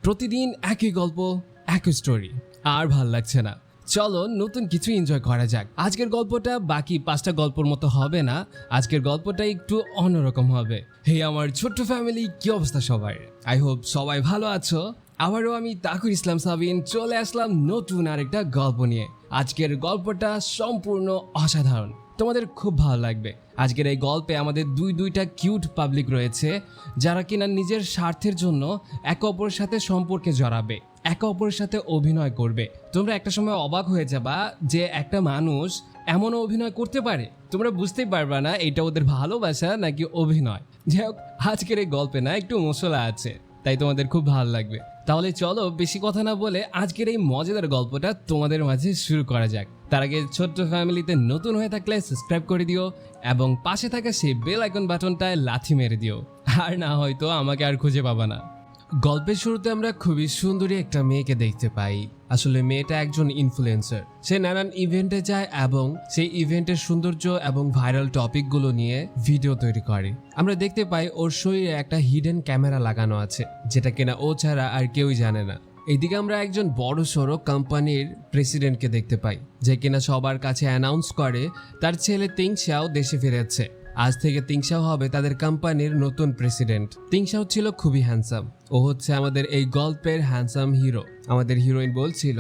প্রতিদিন একই গল্প, একই স্টোরি, আর ভাল লাগছে না। চলো নতুন কিছু এনজয় করা যাক। আজকের গল্পটা বাকি 5টা গল্পর মতো হবে না। আজকের গল্পটা একটু অন্যরকম হবে। হে আমার ছোট্ট ফ্যামিলি, কি অবস্থা সবার? আই হোপ সবাই ভালো আছো। আবারও আমি তাকুর ইসলাম সাবিন চলে আসলাম নতুন আরেকটা গল্প নিয়ে। আজকের গল্পটা সম্পূর্ণ অসাধারণ, তোমাদের খুব ভালো লাগবে। আজকের এই গল্পে আমাদের দুইটা কিউট পাবলিক রয়েছে, যারা কিনা নিজের স্বার্থের জন্য একে অপরের সাথে সম্পর্কে জড়াবে, একে অপরের সাথে অভিনয় করবে। তোমরা একটা সময় অবাক হয়ে যাবা যে একটা মানুষ এমনও অভিনয় করতে পারে। তোমরা বুঝতেই পারবা না এটা ওদের ভালোবাসা নাকি অভিনয়। যাই হোক, আজকের এই গল্পে না একটু মশলা আছে, তাই তোমাদের খুব ভালো লাগবে। তাহলে চলো বেশি কথা না বলে আজকের এই মজাদার গল্পটা তোমাদের মাঝে শুরু করা যাক। তার আগে ছোট্ট ফ্যামিলিতে নতুন হয়ে থাকলে সাবস্ক্রাইব করে দিও এবং পাশে থাকা সেই বেল আইকন বাটনটায় লাথি মেরে দিও, আর না হয়তো আমাকে আর খুঁজে পাবা না। গল্পের শুরুতে আমরা খুবই সুন্দরী একটা মেয়েকে দেখতে পাই। আসলে মেয়েটা একজন ইনফ্লুয়েন্সার। সে নানান ইভেন্টে যায় এবং সেই ইভেন্টের সৌন্দর্য এবং ভাইরাল টপিকগুলো নিয়ে ভিডিও তৈরি করে। আমরা দেখতে পাই ওর শরীরে একটা হিডেন ক্যামেরা লাগানো আছে, যেটা কিনা ও ছাড়া আর কেউই জানে না। এইদিকে আমরা একজন বড় সড়ো কোম্পানির প্রেসিডেন্টকে দেখতে পাই, যে কিনা সবার কাছে অ্যানাউন্স করে তার ছেলে তিংশাও দেশে ফিরেছে। আজ থেকে তিংশাও হবে তাদের কোম্পানির নতুন প্রেসিডেন্ট। তিংশাও ছিল খুবই হ্যান্ডসাম। ও হচ্ছে আমাদের এই গল্পের হ্যান্ডসাম হিরো। আমাদের হিরোইন বলছিল,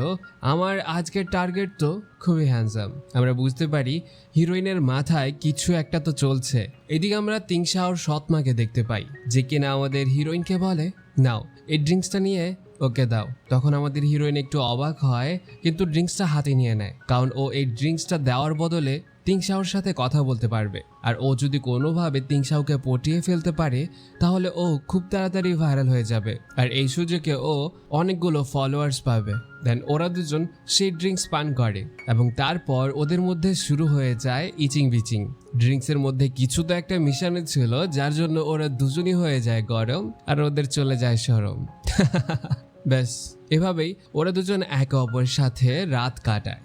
আমার আজকের টার্গেট তো খুবই হ্যান্ডসাম। আমরা বুঝতে পারি হিরোইনের মাথায় কিছু একটা তো চলছে। এদিকে আমরা তিংশাওর সৎমাকে দেখতে পাই, যে কিনা আমাদের হিরোইনকে বলে, নাও এই ড্রিঙ্কসটা নিয়ে ওকে দাও। তখন আমাদের হিরোইন একটু অবাক হয়, কিন্তু ড্রিঙ্কসটা হাতে নিয়ে নেয়, কারণ ও এই ড্রিঙ্কসটা দেওয়ার বদলে তিংশাওর সাথে কথা বলতে পারবে। আর ও যদি কোনোভাবে তিংশাওকে পটিয়ে ফেলতে পারে, তাহলে ও খুব তাড়াতাড়ি ভাইরাল হয়ে যাবে, আর এই সুযোগে ও অনেকগুলো ফলোয়ার্স পাবে। দেন ওরা দুজন সেই ড্রিঙ্কস পান করে এবং তারপর ওদের মধ্যে শুরু হয়ে যায় ইচিং বিচিং। ড্রিঙ্কসের মধ্যে কিছু তো একটা মিশানো ছিল, যার জন্য ওরা দুজনই হয়ে যায় গরম আর ওদের চলে যায় শরম। ব্যাস এভাবেই ওরা দুজন একে অপরের সাথে রাত কাটায়।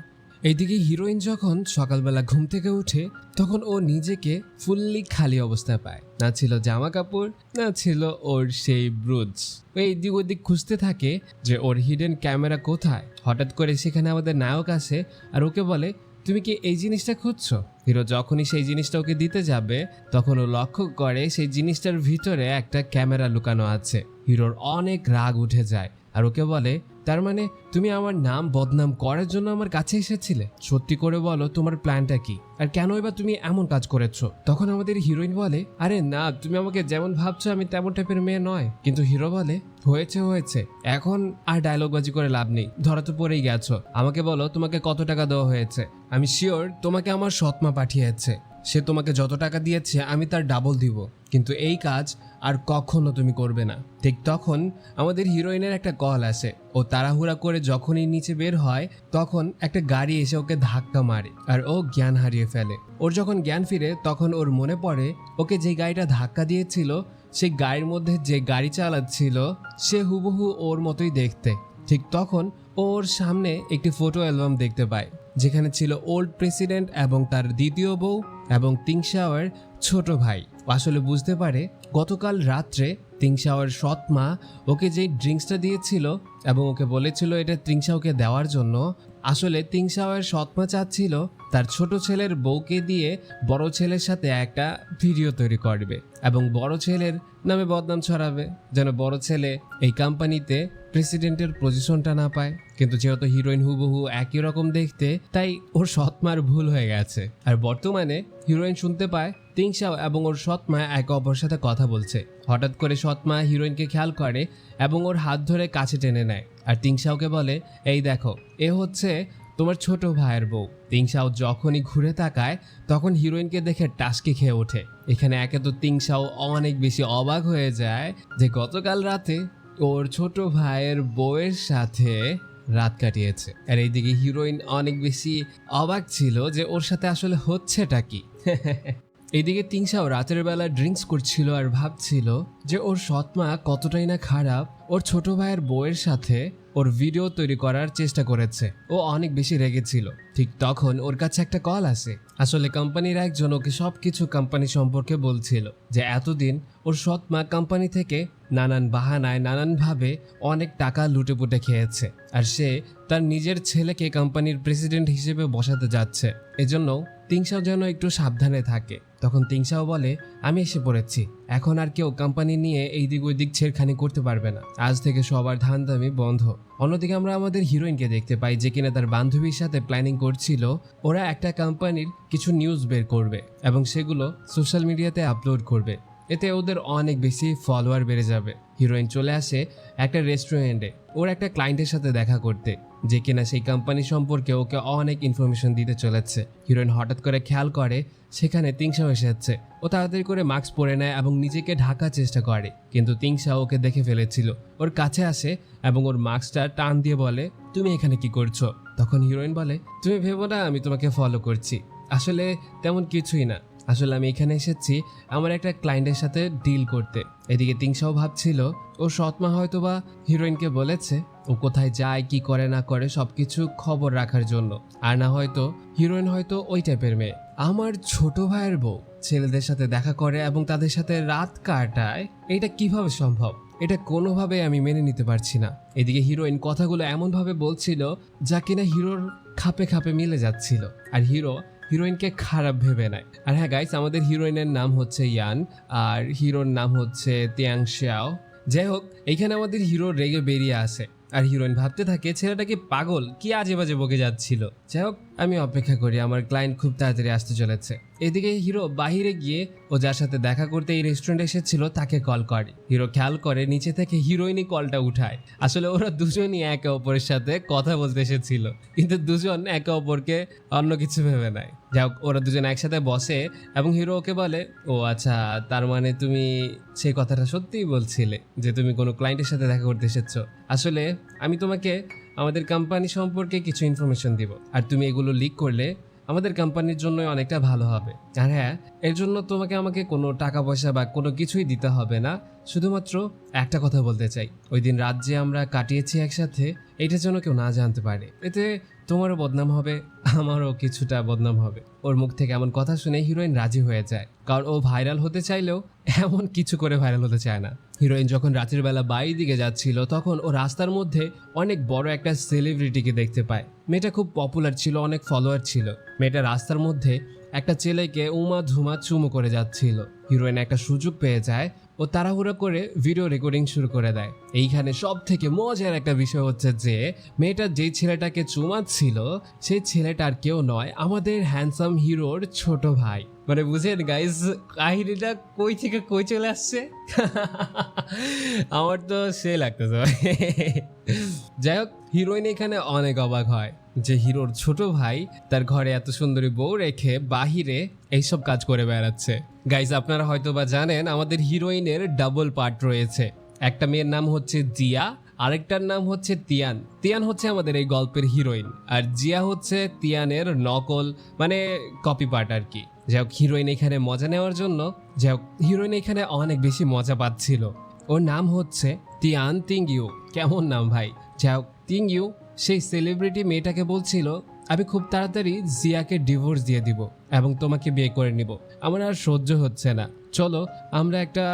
এইদিকে হিরোইন যখন সকালবেলা ঘুম থেকে উঠে, তখন ও নিজেকে ফুললি খালি অবস্থায় পায়। না ছিল জামা কাপড়, না ছিল ওর সেই ব্রুজ। ও এইদিক ওদিক খুঁজতে থাকে যে ওর হিডেন ক্যামেরা কোথায়। হঠাৎ করে সেখানে আমাদের নায়ক আসে আর ওকে বলে, তুমি কি এই জিনিসটা খুঁজছো? হিরো যখনই সেই জিনিসটা ওকে দিতে যাবে, তখন ও লক্ষ্য করে সেই জিনিসটার ভিতরে একটা ক্যামেরা লুকানো আছে। হিরোর অনেক রাগ উঠে যায় আর ওকে বলে, তার মানে তুমি আমার নাম বদনাম করার জন্য আমার কাছে এসেছিলে? সত্যি করে বলো তোমার প্ল্যানটা কি, আর কেন এবার তুমি এমন কাজ করেছো? তখন আমাদের হিরোইন বলে, আরে না, তুমি আমাকে যেমন ভাবছো আমি তেমন টাইপের মেয়ে নয়। কিন্তু হিরো বলে, হয়েছে, এখন আর ডায়লগবাজি করে লাভ নেই, ধরা তো পড়েই গেছো। আমাকে বলো তোমাকে কত টাকা দেওয়া হয়েছে। আমি শিওর তোমাকে আমার সৎমা পাঠিয়েছে, সে তোমাকে যত টাকা দিয়েছে আমি তার ডাবল দিব, কিন্তু এই কাজ আর কখনো তুমি করবে না। ঠিক তখন আমাদের হিরোইনের একটা কল আসে। ও তাড়াহুড়া করে যখনই নিচে বের হয়, তখন একটা গাড়ি এসে ওকে ধাক্কা মারে আর ও জ্ঞান হারিয়ে ফেলে। ওর যখন জ্ঞান ফিরে, তখন ওর মনে পড়ে ওকে যে গাড়িটা ধাক্কা দিয়েছিল, সেই গাড়ির মধ্যে যে গাড়ি চালাচ্ছিল সে হুবহু ওর মতোই দেখতে। ঠিক তখন ওর সামনে একটি ফটো অ্যালবাম দেখতে পায়, যেখানে ছিল ওল্ড প্রেসিডেন্ট এবং তার দ্বিতীয় বউ এবং তিংশাওয়ের ছোট ভাই। আসলে বুঝতে পারে গতকাল রাত্রে তিংশাওয়ের সৎমা ওকে যেই ড্রিঙ্কসটা দিয়েছিল এবং ওকে বলেছিল এটা তিংশাওকে দেওয়ার জন্য, আসলে তিংশাওয়ের সৎমা চাচ্ছিল তার ছোট ছেলের বউকে দিয়ে বড় ছেলের সাথে একটা ভিডিও তৈরি করবে এবং বড় ছেলের নামে বদনাম ছড়াবে, যেন বড় ছেলে এই কোম্পানিতে প্রেসিডেন্টের পজিশনটা না পায়। কিন্তু যেহেতু হিরোইন হুবহু একই রকম দেখতে, তাই ওর সৎমার ভুল হয়ে গেছে। আর বর্তমানে হিরোইন শুনতে পায় তিংশাও এবং ওর সৎমা একে অপরের সাথে কথা বলছে। হঠাৎ করে সৎমা হিরোইনকে খেয়াল করে এবং ওর হাত ধরে কাছে টেনে নেয় আর তিংশাওকে বলে, এই দেখো, এ হচ্ছে তোমার ছোট ভাইয়ের বউ। তিংশাও যখনই ঘুরে তাকায়, তখন হিরোইনকে দেখে টাসকে খেয়ে ওঠে। এখানে একে তো তিংশাও অনেক বেশি অবাক হয়ে যায় যে গতকাল রাতে ওর ছোট ভাইয়ের বউয়ের সাথে রাত কাটিয়েছে। আর এইদিকে হিরোইন অনেক বেশি অবাক ছিল যে ওর সাথে আসলে হচ্ছেটা কি। এইদিকে তিংশাও রাতের বেলা ড্রিঙ্কস করছিল আর ভাবছিল যে ওর সৎমা কতটাই না খারাপ, ওর ছোট ভাইয়ের বউয়ের সাথে ওর ভিডিও তৈরি করার চেষ্টা করেছে। ও অনেক বেশি রেগেছিল। ঠিক তখন ওর কাছে একটা কল আসে। আসলে কোম্পানির একজন ওকে সবকিছু কোম্পানি সম্পর্কে বলছিল, যে এতদিন ওর সৎ মা কোম্পানি থেকে নানান বাহানায় নানানভাবে অনেক টাকা লুটেপুটে খেয়েছে, আর সে তার নিজের ছেলেকে কোম্পানির প্রেসিডেন্ট হিসেবে বসাতে যাচ্ছে। এজন্য তিংশাও যেন একটু সাবধানে থাকে। তখন তিংশাও বলে, আমি এসে পড়েছি, এখন আর কেউ কোম্পানি নিয়ে এই দিক ওই দিক ছেড়খানি করতে পারবে না, আজ থেকে সবার ধান্দামি বন্ধ। অন্যদিকে আমরা আমাদের হিরোইনকে দেখতে পাই, যে কিনা তার বান্ধবীর সাথে প্ল্যানিং করছিল ওরা একটা কোম্পানির কিছু নিউজ বের করবে এবং সেগুলো সোশ্যাল মিডিয়াতে আপলোড করবে, এতে ওদের অনেক বেশি ফলোয়ার বেড়ে যাবে। হিরোইন চলে আসে একটা রেস্টুরেন্টে ওর একটা ক্লায়েন্টের সাথে দেখা করতে, যে কিনা সেই কোম্পানি সম্পর্কে ওকে অনেক ইনফরমেশন দিতে চলেছে। হিরোইন হঠাৎ করে খেয়াল করে সেখানে তিংশাও এসেছে। ও তাড়াতাড়ি করে মাস্ক পরে নেয় এবং নিজেকে ঢাকার চেষ্টা করে, কিন্তু তিংশা ওকে দেখে ফেলেছিল। ওর কাছে আসে এবং ওর মাস্কটা টান দিয়ে বলে, তুমি এখানে কি করছো? তখন হিরোইন বলে, তুমি ভেবো না আমি তোমাকে ফলো করছি, আসলে তেমন কিছুই না, আসলে আমি এখানে এসেছি আমার একটা ক্লায়েন্টের সাথে ডিল করতে। এদিকে তিংশাও ভাবছিল ও সৎমা হয়তো বা হিরোইনকে বলেছে ও কোথায় যায় কি করে না করে সবকিছু খবর রাখার জন্য, আর না হয়তো হিরোইন হয়তো ওই টাইপের মেয়ে। আমার ছোট ভাইয়ের বউ ছেলেদের সাথে দেখা করে এবং তাদের সাথে রাত কাটায়, এটা কিভাবে সম্ভব? এটা কোনোভাবে আমি মেনে নিতে পারছি না। এদিকে হিরোইন কথাগুলো এমনভাবে বলছিল যা কিনা হিরোর খাপে খাপে মিলে যাচ্ছিল, আর হিরোইনকে খারাপ ভেবে নেয়। আর হ্যাঁ গাইস, আমাদের হিরোইনের নাম হচ্ছে ইয়ান আর হিরোর নাম হচ্ছে তিয়াংশাও। যাই হোক, এইখানে আমাদের হিরো রেগে বেরিয়ে আসে আর হিরোইন ভাবতে থাকে ছেলেটা কি পাগল, কি আজে বাজে বকে যাচ্ছিল। যাই হোক, আমি অপেক্ষা করি, আমার ক্লায়েন্ট খুব তাড়াতাড়ি আসতে চলেছে। এদিকে হিরো বাহিরে গিয়ে ও যার সাথে দেখা করতে এই রেস্টুরেন্টে এসেছিল তাকে কল করে। হিরো খেয়াল করে নিচে থেকে হিরোইনই কলটা উঠায়। আসলে ওরা দুজনই একে অপরের সাথে কথা বলতে এসেছিল, কিন্তু দুজন একে অপরকে অন্য কিছু ভেবে নেয়। যাই হোক, ওরা দুজন একসাথে বসে এবং হিরো ওকে বলে, ও আচ্ছা, তার মানে তুমি সেই কথাটা সত্যিই বলছিলে যে তুমি কোনো ক্লায়েন্টের সাথে দেখা করতে এসেছো। আসলে আমি তোমাকে আমাদের কোম্পানি সম্পর্কে কিছু ইনফরমেশন দিব, আর তুমি এগুলো লিক করলে আমাদের কোম্পানির জন্য অনেকটা ভালো হবে। আর হ্যাঁ, এর জন্য তোমাকে আমাকে কোনো টাকা পয়সা বা কোনো কিছুই দিতে হবে না, শুধুমাত্র একটা কথা বলতে চাই, ওই দিন রাত যে আমরা কাটিয়েছি একসাথে, এটা যেন কেউ না জানতে পারে, এতে তোমারও বদনাম হবে, আমারও কিছুটা বদনাম হবে। ওর মুখ থেকে এমন কথা শুনে হিরোইন রাজি হয়ে যায়, কারণ ও ভাইরাল হতে চাইলেও এমন কিছু করে ভাইরাল হতে চায় না। হিরোইন যখন রাতের বেলা বাড়ির দিকে যাচ্ছিল তখন ও রাস্তার মধ্যে অনেক বড় একটা সেলিব্রিটিকে দেখতে পায়। মেয়েটা খুব পপুলার ছিল, অনেক ফলোয়ার ছিল। মেয়েটা রাস্তার মধ্যে একটা ছেলেকে উমা ধুমা চুমু করে যাচ্ছিল। হিরোইন একটা সুযোগ পেয়ে যায়, ও তাড়াহুড়ো করে ভিডিও রেকর্ডিং শুরু করে দেয়। এইখানে সব থেকে মজার একটা বিষয় হচ্ছে যে মেয়েটা যেই ছেলেটাকে চুমাচ্ছিল সেই ছেলেটা আর কেউ নয়, আমাদের হ্যান্ডসাম হিরোর ছোট ভাই। মানে বুঝেন গাইস, কাহিনীটা কই থেকে কই চলে আসছে। আমার তো সে লাগতেছে। যাই হোক, হিরোইন এখানে অনেক অবাক হয় যে হিরোর ছোট ভাই তার ঘরে এত সুন্দরী বউ রেখে বাহিরে এইসব কাজ করে বেড়াচ্ছে। গাইস, আপনারা হয়তো বা জানেন আমাদের হিরোইনের ডাবল পার্ট রয়েছে। একটা মেয়ের নাম হচ্ছে জিয়া, আরেকটার নাম হচ্ছে তিয়ান। তিয়ান হচ্ছে আমাদের এই গল্পের হিরোইন, আর জিয়া হচ্ছে তিয়ানের নকল, মানে কপি পার্ট আর কি। যাই হোক, হিরোইন এখানে মজা নেওয়ার জন্য হিরোইন এখানে অনেক বেশি মজা পাচ্ছিল। ওর নাম হচ্ছে তিয়ান তিংইউ। কেমন নাম ভাই! যাই হোক, তিংইউ সেই সেলিব্রিটি মেয়েটাকে বলছিল, আমি খুব তাড়াতাড়ি জিয়াকে ডিভোর্স দিয়ে দিব এবং তোমাকে বিয়ে করে নিব, আমার আর সহ্য হচ্ছে না, চলো আমরা একটা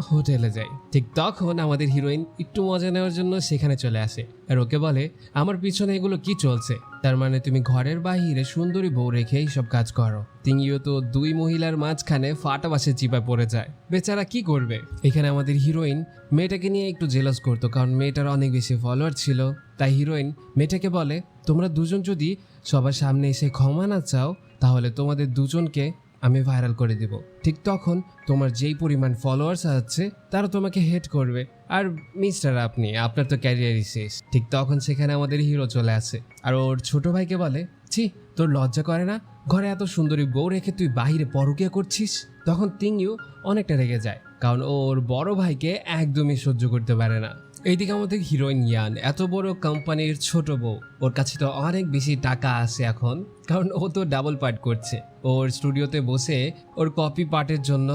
হোটেলে যাই। ঠিক তখন আমাদের হিরোইন একটু মজা নেওয়ার জন্য সেখানে চলে আসে আর ওকে বলে, আমার পিছনে এগুলো কি চলছে? তার মানে তুমি ঘরের বাহিরে সুন্দরী বউ রেখে এইসব কাজ করো। তিনিও তো দুই মহিলার মাঝখানে ফাটা বাসে চিপা পড়ে যায়, বেচারা কি করবে? এখানে আমাদের হিরোইন মেয়েটাকে নিয়ে একটু জেলাস করতো, কারণ মেয়েটার অনেক বেশি ফলোয়ার ছিল। তাই হিরোইন মেয়েটাকে বলে, তোমরা দুজন যদি সবার সামনে এসে ক্ষমা না চাও তাহলে তোমাদের দুজনকে আমি ভাইরাল করে দিব। ঠিক তখন তোমার যেই পরিমাণ ফলোয়ার্স আছে তারা তোমাকে হেট করবে, আর মিস্টার আপনার তো ক্যারিয়ারই শেষ। ঠিক তখন সেখানে আমাদের হিরো চলে আসে আর ওর ছোট ভাইকে বলে, ছি, তোর লজ্জা করে না? ঘরে এত সুন্দরী বউ রেখে তুই বাহিরে পরকীয়া করছিস। তখন তিংইউ অনেকটা রেগে যায়, কারণ ওর বড় ভাইকে একদমই সহ্য করতে পারে না। এইদিকে আমাদের হিরোইন ইয়ান এত বড় কোম্পানির ছোট বউ, ওর কাছে তো অনেক বেশি টাকা আছে এখন, কারণ ও তো ডাবল পার্ট করছে। ওর স্টুডিওতে বসে ওর কপি পার্টের জন্য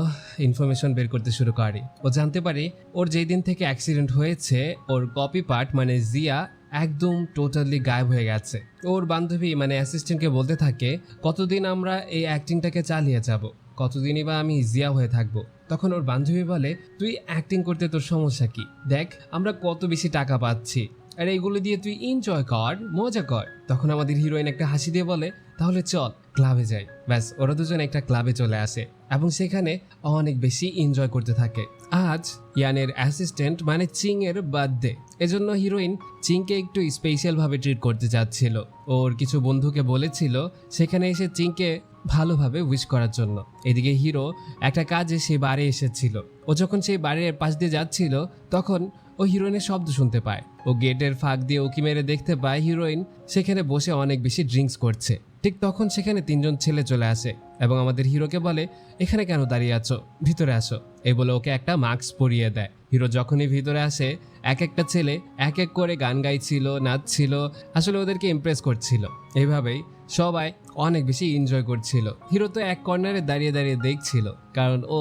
ইনফরমেশন বের করতে শুরু করে। ও জানতে পারে ওর যেই দিন থেকে অ্যাক্সিডেন্ট হয়েছে ওর কপি পার্ট মানে জিয়া একদম টোটালি গায়েব হয়ে গেছে। ওর বান্ধবী মানে অ্যাসিস্ট্যান্টকে বলতে থাকে কতদিন আমরা এই অ্যাক্টিংটাকে চালিয়ে যাব, কতদিনই বা আমি জিয়া হয়ে থাকবো। তখন ওর বান্ধবী বলে তুই অ্যাক্টিং করতে তোর সমস্যা কি, দেখ আমরা কত বেশি টাকা পাচ্ছি, আর এইগুলো দিয়ে তুই এনজয় কর, মজা কর। তখন আমাদের হিরোইন একটা হাসি দিয়ে বলে তাহলে চল ক্লাবে যাই। ব্যাস ওরা দুজন একটা ক্লাবে চলে আসে এবং সেখানে অনেক বেশি এনজয় করতে থাকে। আজ ইয়ানের অ্যাসিস্ট্যান্ট মানে চিং এর বার্থডে, এজন্য হিরোইন চিংকে একটু স্পেশাল ভাবে ট্রিট করতে যাচ্ছিল। ওর কিছু বন্ধুকে বলেছিল সেখানে এসে চিংকে ভালোভাবে উইশ করার জন্য। এদিকে হিরো একটা কাজে সেই বারে এসেছিল। ও যখন সেই বাড়ির পাশ দিয়ে যাচ্ছিল তখন ও হিরোইনের শব্দ শুনতে পায়। ও গেটের ফাঁক দিয়ে উকি মেরে দেখতে পায় হিরোইন সেখানে বসে অনেক বেশি ড্রিঙ্কস করছে। ঠিক তখন সেখানে তিনজন ছেলে চলে আসে এবং আমাদের হিরোকে বলে এখানে কেন দাঁড়িয়ে আছো, ভিতরে আসো। এই বলে ওকে একটা মাস্ক পরিয়ে দেয়। হিরো যখনই ভিতরে আসে এক একটা ছেলে এক এক করে গান গাইছিল, নাচছিল, আসলে ওদেরকে ইমপ্রেস করছিল। এইভাবেই সবাই অনেক বেশি এনজয় করছিল। হিরো তো এক কর্নারে দাঁড়িয়ে দাঁড়িয়ে দেখছিল, কারণ ও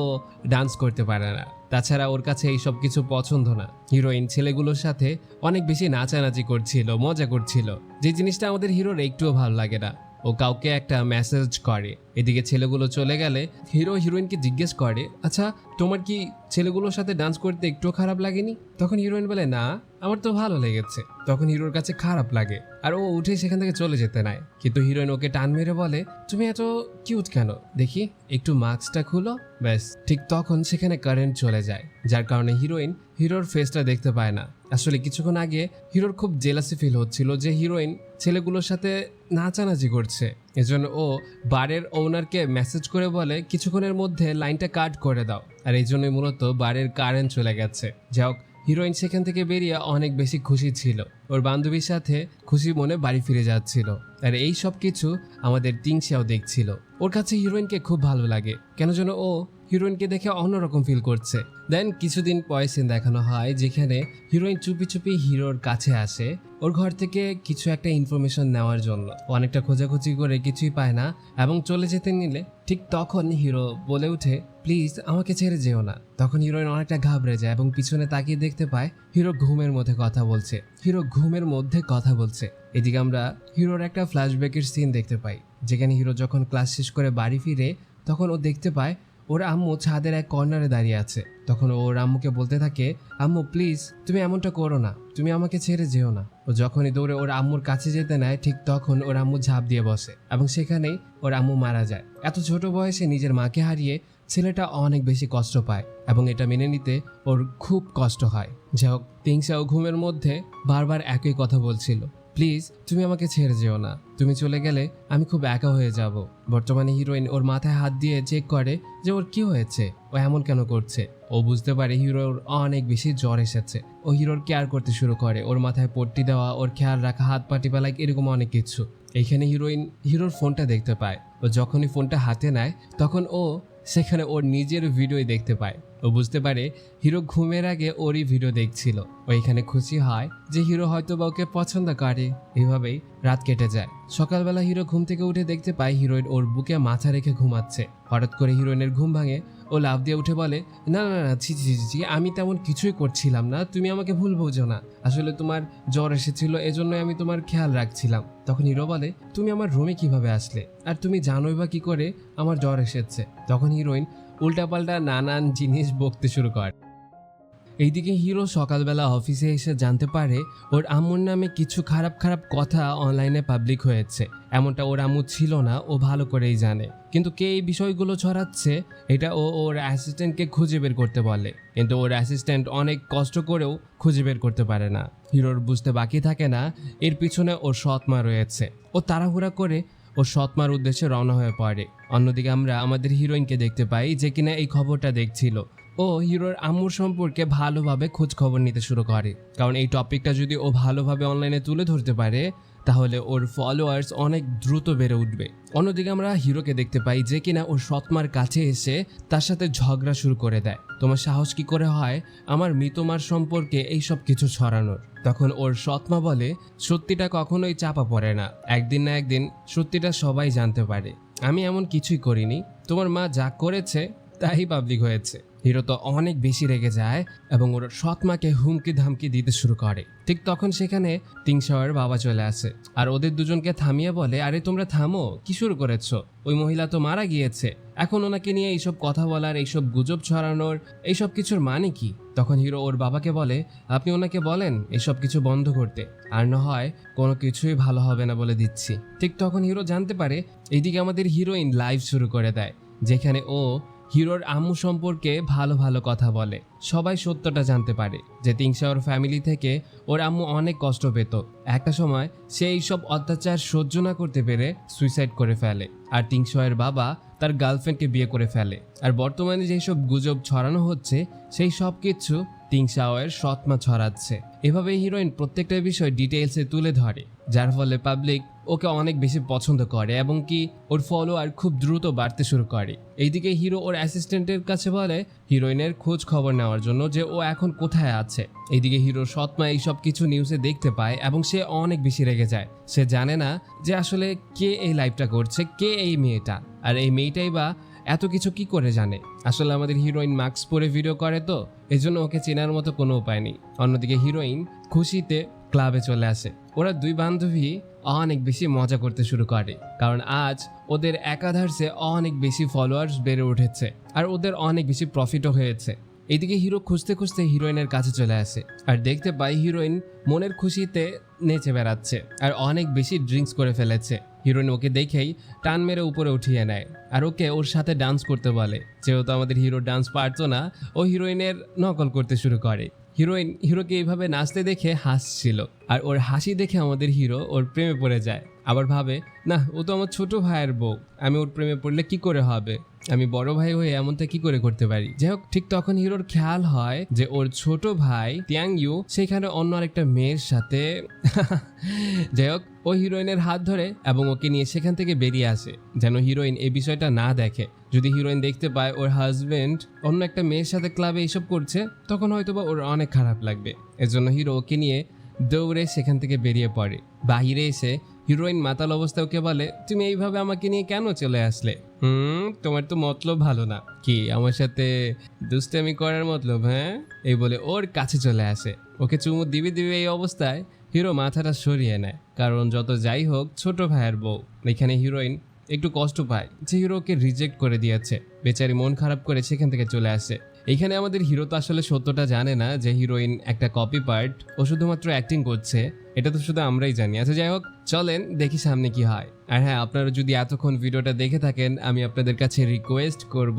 ডান্স করতে পারে না, তাছাড়া ওর কাছে এইসব কিছু পছন্দ না। হিরোইন ছেলেগুলোর সাথে অনেক বেশি নাচানাচি করছিল, মজা করছিল, যে জিনিসটা আমাদের হিরোর একটুও ভালো লাগে না। ও কাউকে একটা মেসেজ করে। এদিকে ছেলেগুলো চলে গেলে হিরো হিরোইনকে জিজ্ঞেস করে আচ্ছা তোমার কি ছেলেগুলোর সাথে ডান্স করতে একটুও খারাপ লাগেনি? তখন হিরোইন বলে না আমার তো ভালো লেগেছে। তখন হিরোর কাছে খারাপ লাগে আর ও উঠে সেখান থেকে চলে যেতে নাই, কিন্তু হিরোইন ওকে টান মেরে বলে তুমি এত কিউট কেন, দেখি একটু মাস্কটা খুলো। ব্যাস ঠিক তখন সেখানে কারেন্ট চলে যায়, যার কারণে হিরোইন হিরোর ফেসটা দেখতে পায় না। আসলে কিছুক্ষণ আগে হিরোর খুব জেলাসি ফিল হচ্ছিল যে হিরোইন ছেলেগুলোর সাথে নাচানাচি করছে। এজন্য ও বারের ওনারকে মেসেজ করে বলে কিছুক্ষণের মধ্যে লাইনটা কাট করে দাও, আর এই জন্যই মূলত বারের কারেন্ট চলে গেছে। যাই হোক হিরোইন সেখান থেকে বেরিয়ে অনেক বেশি খুশি ছিল, ওর বান্ধবীর সাথে খুশি মনে বাড়ি ফিরে যাচ্ছিল। আর এই সব কিছু আমাদের তিংশাও দেখছিল। ওর কাছে হিরোইনকে খুব ভালো লাগে, কেন যেন ও হিরোইনকে দেখে অন্যরকম ফিল করছে। দেন কিছুদিন পরে সিন দেখানো হয় যেখানে হিরোইন চুপি চুপি হিরোর কাছে আসে ওর ঘর থেকে কিছু একটা ইনফরমেশন নেওয়ার জন্য। অনেকটা খোঁজাখুঁজি করে কিছুই পায় না এবং চলে যেতে নিলে ঠিক তখন হিরো বলে উঠে প্লিজ আমাকে ছেড়ে যেও না। তখন হিরোইন অনেকটা ঘাবড়ে যায় এবং পিছনে তাকিয়ে দেখতে পায় হিরো ঘুমের মধ্যে কথা বলছে। এদিকে আমরা হিরোর একটা ফ্ল্যাশব্যাকের সিন দেখতে পাই যেখানে হিরো যখন ক্লাস শেষ করে বাড়ি ফিরে তখন ও দেখতে পায় ওর আম্মু ছাদের এক কর্নারে দাঁড়িয়ে আছে। তখন ওর আম্মুকে বলতে থাকে আম্মু প্লিজ তুমি এমনটা করো না, তুমি আমাকে ছেড়ে যেও না। ও যখনই দৌড়ে ওর আম্মুর কাছে যেতে নেয় ঠিক তখন ওর আম্মু ঝাঁপ দিয়ে বসে এবং সেখানেই ওর আম্মু মারা যায়। এত ছোট বয়সে নিজের মাকে হারিয়ে ছেলেটা অনেক বেশি কষ্ট পায় এবং এটা মেনে নিতে ওর খুব কষ্ট হয়। যাই হোক তিংশাও ঘুমের মধ্যে বারবার একই কথা বলছিল প্লিজ তুমি আমাকে ছেড়ে যেও না, তুমি চলে গেলে আমি খুব একা হয়ে যাব। বর্তমানে হিরোইন ওর মাথায় হাত দিয়ে চেক করে যে ওর কি হয়েছে, ও এমন কেন করছে। ও বুঝতে পারে হিরোর অনেক বেশি জ্বর এসেছে। ও হিরোর কেয়ার করতে শুরু করে, ওর মাথায় পট্টি দেওয়া, ওর খেয়াল রাখা, হাত পা টিপা, লাইক এরকম অনেক কিছু। এইখানে হিরোইন হিরোর ফোনটা দেখতে পায়। ও যখনই ফোনটা হাতে নেয় তখন ও সেখানে ওর নিজের ভিডিওই দেখতে পায়। ও বুঝতে পারে হিরো ঘুমের আগে ওরই ভিডিও দেখছিল। ও এখানে খুশি হয় যে হিরো হয়তো বা ওকে পছন্দ করে। এভাবেই রাত কেটে যায়। সকালবেলা হিরো ঘুম থেকে উঠে দেখতে পায় হিরোইন ওর বুকে মাথা রেখে ঘুমাচ্ছে। হঠাৎ করে হিরোইনের ঘুম ভাঙে, ও লাফ দিয়ে উঠে বলে না না না ছি ছি ছি, আমি তেমন কিছুই করছিলাম না, তুমি আমাকে ভুল বোঝো না, আসলে তোমার জ্বর এসেছিল এজন্যই আমি তোমার খেয়াল রাখছিলাম। তখন হিরো বলে তুমি আমার রুমে কিভাবে আসলে, আর তুমি জানোই বা কি করে আমার জ্বর এসেছে। তখন হিরোইন উল্টাপাল্টা নানান জিনিস বকতে শুরু করে। এইদিকে হিরো সকালবেলা অফিসে এসে জানতে পারে ওর আম্মুর নামে কিছু খারাপ খারাপ কথা অনলাইনে পাবলিক হয়েছে। এমনটা ওর আম্মু ছিল না, ও ভালো করেই জানে, কিন্তু কে এই বিষয়গুলো ছড়াচ্ছে এটা ও ওর অ্যাসিস্ট্যান্টকে খুঁজে বের করতে বলে, কিন্তু ওর অ্যাসিস্ট্যান্ট অনেক কষ্ট করেও খুঁজে বের করতে পারে না। হিরোর বুঝতে বাকি থাকে না এর পিছনে ওর সৎ মা রয়েছে। ও তাড়াহুড়া করে ওর সৎমার উদ্দেশ্যে রওনা হয়ে পড়ে। অন্যদিকে আমরা আমাদের হিরোইনকে দেখতে পাই যে কিনা এই খবরটা দেখছিল। ও হিরোর আম্মুর সম্পর্কে ভালোভাবে খোঁজ খবর নিতে শুরু করে, কারণ এই টপিকটা যদি ও ভালোভাবে অনলাইনে তুলে ধরতে পারে তাহলে ওর ফলোয়ার্স অনেক দ্রুত বেড়ে উঠবে। অন্যদিকে আমরা হিরোকে দেখতে পাই যে কিনা ওর সৎমার কাছে এসে তার সাথে ঝগড়া শুরু করে দেয়। তোমার সাহস কি করে হয় আমার মৃতমার সম্পর্কে এইসব কিছু ছড়ানোর? তখন ওর সৎমা বলে সত্যিটা কখনোই চাপা পড়ে না, একদিন না একদিন সত্যিটা সবাই জানতে পারে। আমি এমন কিছুই করিনি, তোমার মা যা করেছে তাই পাবলিক হয়েছে। হিরো তো অনেক বেশি রেগে যায় এবং ওর সৎ মাকে হুমকি ধামকি দিতে শুরু করে। ঠিক তখন সেখানে টিংশাওয়ের বাবা চলে আসে আর ওদের দুজনকে থামিয়ে বলে, আরে তোমরা থামো, কি শুরু করেছো? ওই মহিলা তো মারা গিয়েছে, এখন ওনাকে নিয়ে এইসব কথা বলার, এইসব গুজব ছড়ানোর, এইসব কিছুর মানে কি? তখন হিরো ওর বাবাকে বলে, আপনি ওনাকে বলেন এসব কিছু বন্ধ করতে, আর না হয় কোনো কিছুই ভালো হবে না বলে দিচ্ছি। ঠিক তখন হিরো জানতে পারে এইদিকে আমাদের হিরোইন লাইভ শুরু করে দেয়, যেখানে ও হিরোর আম্মু সম্পর্কে ভালো ভালো কথা বলে। সবাই সত্যটা জানতে পারে যে টিংশাওর ফ্যামিলি থেকে ওর আম্মু অনেক কষ্ট পেত। একটা সময় সে এইসব অত্যাচার সহ্য না করতে পেরে সুইসাইড করে ফেলে, আর টিংশাওয়ের বাবা তার গার্লফ্রেন্ডকে বিয়ে করে ফেলে। আর বর্তমানে যেসব গুজব ছড়ানো হচ্ছে সেই সব কিছু টিংশাওয়ের সৎমা ছড়াচ্ছে। এভাবে হিরোইন প্রত্যেকটা বিষয় ডিটেইলসে তুলে ধরে, যার ফলে পাবলিক ওকে অনেক বেশি পছন্দ করে এবং কি ওর ফলোয়ার খুব দ্রুত বাড়তে শুরু করে। এইদিকে হিরো ওর অ্যাসিস্ট্যান্টের কাছে বলে হিরোইনের খোঁজ খবর নেওয়ার জন্য যে ও এখন কোথায় আছে। এইদিকে হিরোর সৎমা এইসব কিছু নিউজে দেখতে পায় এবং সে অনেক বেশি রেগে যায়। সে জানে না যে আসলে কে এই লাইভটা করছে, কে এই মেয়েটা, আর এই মেয়েটাই বা এত কিছু কি করে জানে। আসলে আমাদের হিরোইন মাস্ক পরে ভিডিও করে তো এজন্য ওকে চেনার মতো কোনো উপায় নেই। অন্যদিকে হিরোইন খুশিতে ক্লাবে চলে আসে। ওরা দুই বান্ধবী অনেক বেশি মজা করতে শুরু করে, কারণ আজ ওদের একাধারে অনেক বেশি ফলোয়ার্স বেড়ে উঠেছে আর ওদের অনেক বেশি প্রফিটও হয়েছে। এদিকে হিরো খুঁজতে খুঁজতে হিরোইনের কাছে চলে আসে আর দেখতে পাই হিরোইন মনের খুশিতে নেচে বেড়াচ্ছে আর অনেক বেশি ড্রিঙ্কস করে ফেলেছে। হিরোইন ওকে দেখেই টান মেরে উপরে উঠিয়ে নেয় আর ওকে ওর সাথে ডান্স করতে বলে। যেহেতু আমাদের হিরো ডান্স পারতো না, ও হিরোইনের নকল করতে শুরু করে। হিরোইন হিরোকে এইভাবে নাচতে দেখে হাসছিল আর ওর হাসি দেখে আমাদের হিরো ওর প্রেমে পড়ে যায়। আবার ভাবে, না ও তো আমার ছোট ভাইয়ের বউ, আমি ওর প্রেমে পড়লে কি করে হবে, আমি বড় ভাই হয়ে এমনটা কি করে করতে পারি। যাই হোক, ঠিক তখন হিরোর খেয়াল হয় যে ওর ছোট ভাই টিয়াং ইউ সেখানে অন্য আরেকটা মেয়ের সাথে যাই হোক, ও হিরোইনের হাত ধরে এবং ওকে নিয়ে সেখান থেকে বেরিয়ে আসে যেন হিরোইন এই বিষয়টা না দেখে। যদি হিরোইন দেখতে পায় ওর হাজবেন্ড অন্য একটা মেয়ের সাথে ক্লাবে এইসব করছে, তখন হয়তোবা ওর অনেক খারাপ লাগবে। এজন্য হিরো ওকে নিয়ে দৌড়ে সেখান থেকে বেরিয়ে পড়ে। বাহিরে এসে হিরোইন মাতাল অবস্থায় ওকে বলে, তুমি এইভাবে আমাকে নিয়ে কেন চলে আসলে? তোমার তো মতলব ভালো না, কি আমার সাথে দুষ্টামি করার মতলব? হ্যাঁ, এই বলে ওর কাছে চলে আসে। ওকে চুমু দিবে দিবে এই অবস্থায় হিরো মাথাটা সরিয়ে নেয়, কারণ যত যাই হোক ছোট ভাইয়ের বউ। এখানে হিরোইন একটু কষ্ট পায় যে হিরোকে রিজেক্ট করে দিয়েছে। বেচারি মন খারাপ করে সেখান থেকে চলে আসে। এইখানে আমাদের হিরো তো আসলে সত্যটা জানে না যে হিরোইন একটা কপি পার্ট, ও শুধুমাত্র অ্যাক্টিং করছে, এটা তো শুধু আমরাই জানি। আচ্ছা যাই হোক, চলেন দেখি সামনে কি হয়। আর হ্যাঁ, আপনারা যদি এতক্ষণ ভিডিওটা দেখে থাকেন, আমি আপনাদের কাছে রিকোয়েস্ট করব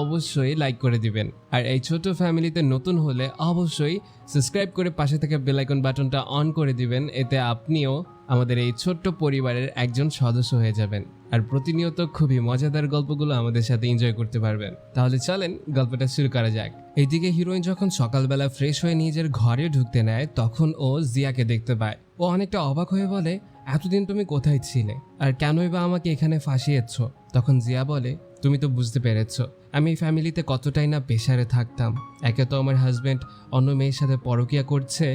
অবশ্যই লাইক করে দিবেন, আর এই ছোট ফ্যামিলিতে নতুন হলে অবশ্যই সাবস্ক্রাইব করে পাশে থাকা বেল আইকন বাটনটা অন করে দিবেন। এতে আপনিও আমাদের এই ছোট্ট পরিবারের একজন সদস্য হয়ে যাবেন আর প্রতিনিয়ত খুবই মজাদার গল্পগুলো আমাদের সাথে এনজয় করতে পারবেন। তাহলে চলেন গল্পটা শুরু করা যাক। এইদিকে হিরোইন যখন সকালবেলা ফ্রেশ হয়ে নিজের ঘরে ঢুকতে নেয়, তখন ও জিয়াকে দেখতে পায়। ও অনেকটা অবাক হয়ে বলে, এতদিন তুমি কোথায় ছিলে আর কেনই বা আমাকে এখানে ফাঁসিয়েছ? তখন জিয়া বলে, তুমি তো বুঝতে পেরেছ আমি এই ফ্যামিলিতে কতটাই না প্রেশারে থাকতাম। একে তো আমার হাজব্যান্ড অন্য মেয়ের সাথে পরকিয়া করছে,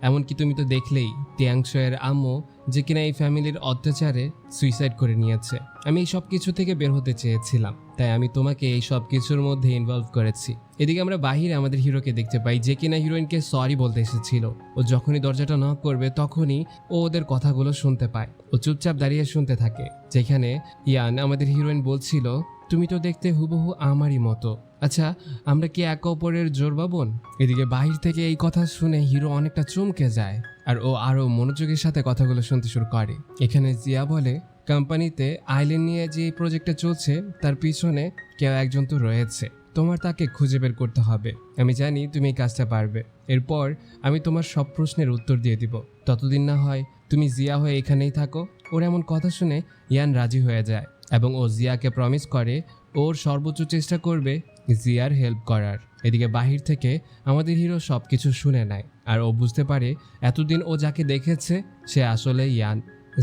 এমনকি তুমি তো দেখলেই টিয়াংশোয়ের আম্মু যে কিনা এই ফ্যামিলির অত্যাচারে সুইসাইড করে নিয়েছে। আমি এই সব কিছু থেকে বের হতে চেয়েছিলাম, তাই আমি তোমাকে এই সব কিছুর মধ্যে ইনভলভ করেছি। এদিকে আমরা বাহিরে আমাদের হিরোকে দেখতে পাই যে কিনা হিরোইনকে সরি বলতে এসেছিল। ও যখনই দরজাটা নক করবে তখনই ও ওদের কথাগুলো শুনতে পায়। ও চুপচাপ দাঁড়িয়ে শুনতে থাকে, যেখানে ইয়ান আমাদের হিরোইন বলছিল, তুমি তো দেখতে হুবহু আমারই মতো, আচ্ছা আমরা কি একে অপরের জোড়বা বোন? এদিকে বাহির থেকে এই কথা শুনে হিরো অনেকটা চমকে যায় আর ও আরো মনোযোগের সাথে কথাগুলো শুনতে শুরু করে। এখানে জিয়া বলে, কোম্পানিতে আইল্যান্ড নিয়ে যে প্রজেক্টটা চলছে তার পিছনে কেউ একজন তো রয়েছে, তোমার তাকে খুঁজে বের করতে হবে। আমি জানি তুমি এই কাজটা পারবে। এরপর আমি তোমার সব প্রশ্নের উত্তর দিয়ে দিব, ততদিন না হয় তুমি জিয়া হয়ে এখানেই থাকো। ওর এমন কথা শুনে ইয়ান রাজি হয়ে যায় এবং ও জিয়াকে প্রমিস করে ওর সর্বোচ্চ চেষ্টা করবে জিয়ার হেল্প করার। এদিকে বাহির থেকে আমাদের হিরো সব কিছু শুনে নেয় আর ও বুঝতে পারে এতদিন ও যাকে দেখেছে সে আসলে ইয়ান,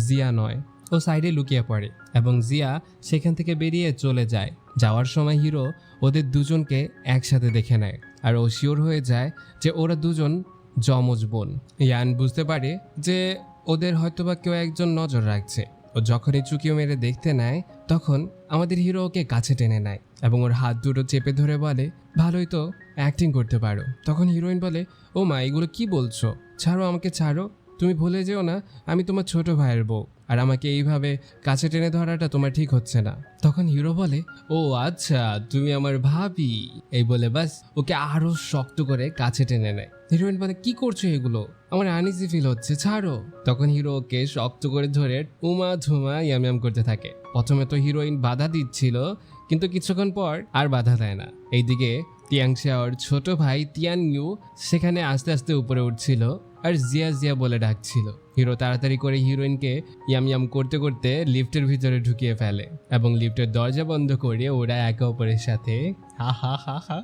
জিয়া নয়। ও সাইডে লুকিয়ে পড়ে এবং জিয়া সেখান থেকে বেরিয়ে চলে যায়। যাওয়ার সময় হিরো ওদের দুজনকে একসাথে দেখে নেয় আর ও শিওর হয়ে যায় যে ওরা দুজন যমজ বোন। ইয়ান বুঝতে পারে যে ওদের হয়তোবা কেউ একজন নজর রাখছে। ও ও যখনই চুকিও মেরে দেখতে নেয় তখন আমাদের হিরো ওকে কাছে টেনে নেয় এবং ওর হাত দুটো চেপে ধরে বলে, ভালোই তো অ্যাক্টিং করতে পারো। তখন হিরোইন বলে, ও মা, এগুলো কি বলছো? ছাড়ো, আমাকে ছাড়ো। তুমি ভুলে যেও না আমি তোমার ছোট ভাইয়ের বউ, আর আমাকে এইভাবে কাছে টেনে ধরাটা তোমার ঠিক হচ্ছে না। তখন হিরো বলে, ও আচ্ছা, তুমি আমার ভাবি। এই বলে বাস ওকে আরো শক্ত করে কাছে টেনে নেয়। হিরোইন বলে, কি করছো এগুলো? আমার আনইজি ফিল হচ্ছে, ছাড়ো। তখন হিরো ওকে শক্ত করে ধরে উমা ধুমা ইয়াম করতে থাকে। প্রথমে তো হিরোইন বাধা দিচ্ছিল, কিন্তু কিছুক্ষণ পর আর বাধা দেয় না। এইদিকে তিয়াংশাওর ছোট ভাই তিয়ান ইউ সেখানে আস্তে আস্তে উপরে উঠছিল আর জিয়া জিয়া বলে ডাকছিল। হিরো তাড়াতাড়ি করে হিরোইনকে ইয়াম করতে করতে লিফটের ভিতরে ঢুকিয়ে ফেলে এবং লিফটের দরজা বন্ধ করে ওরা একে অপরের সাথে হা হা হা হা।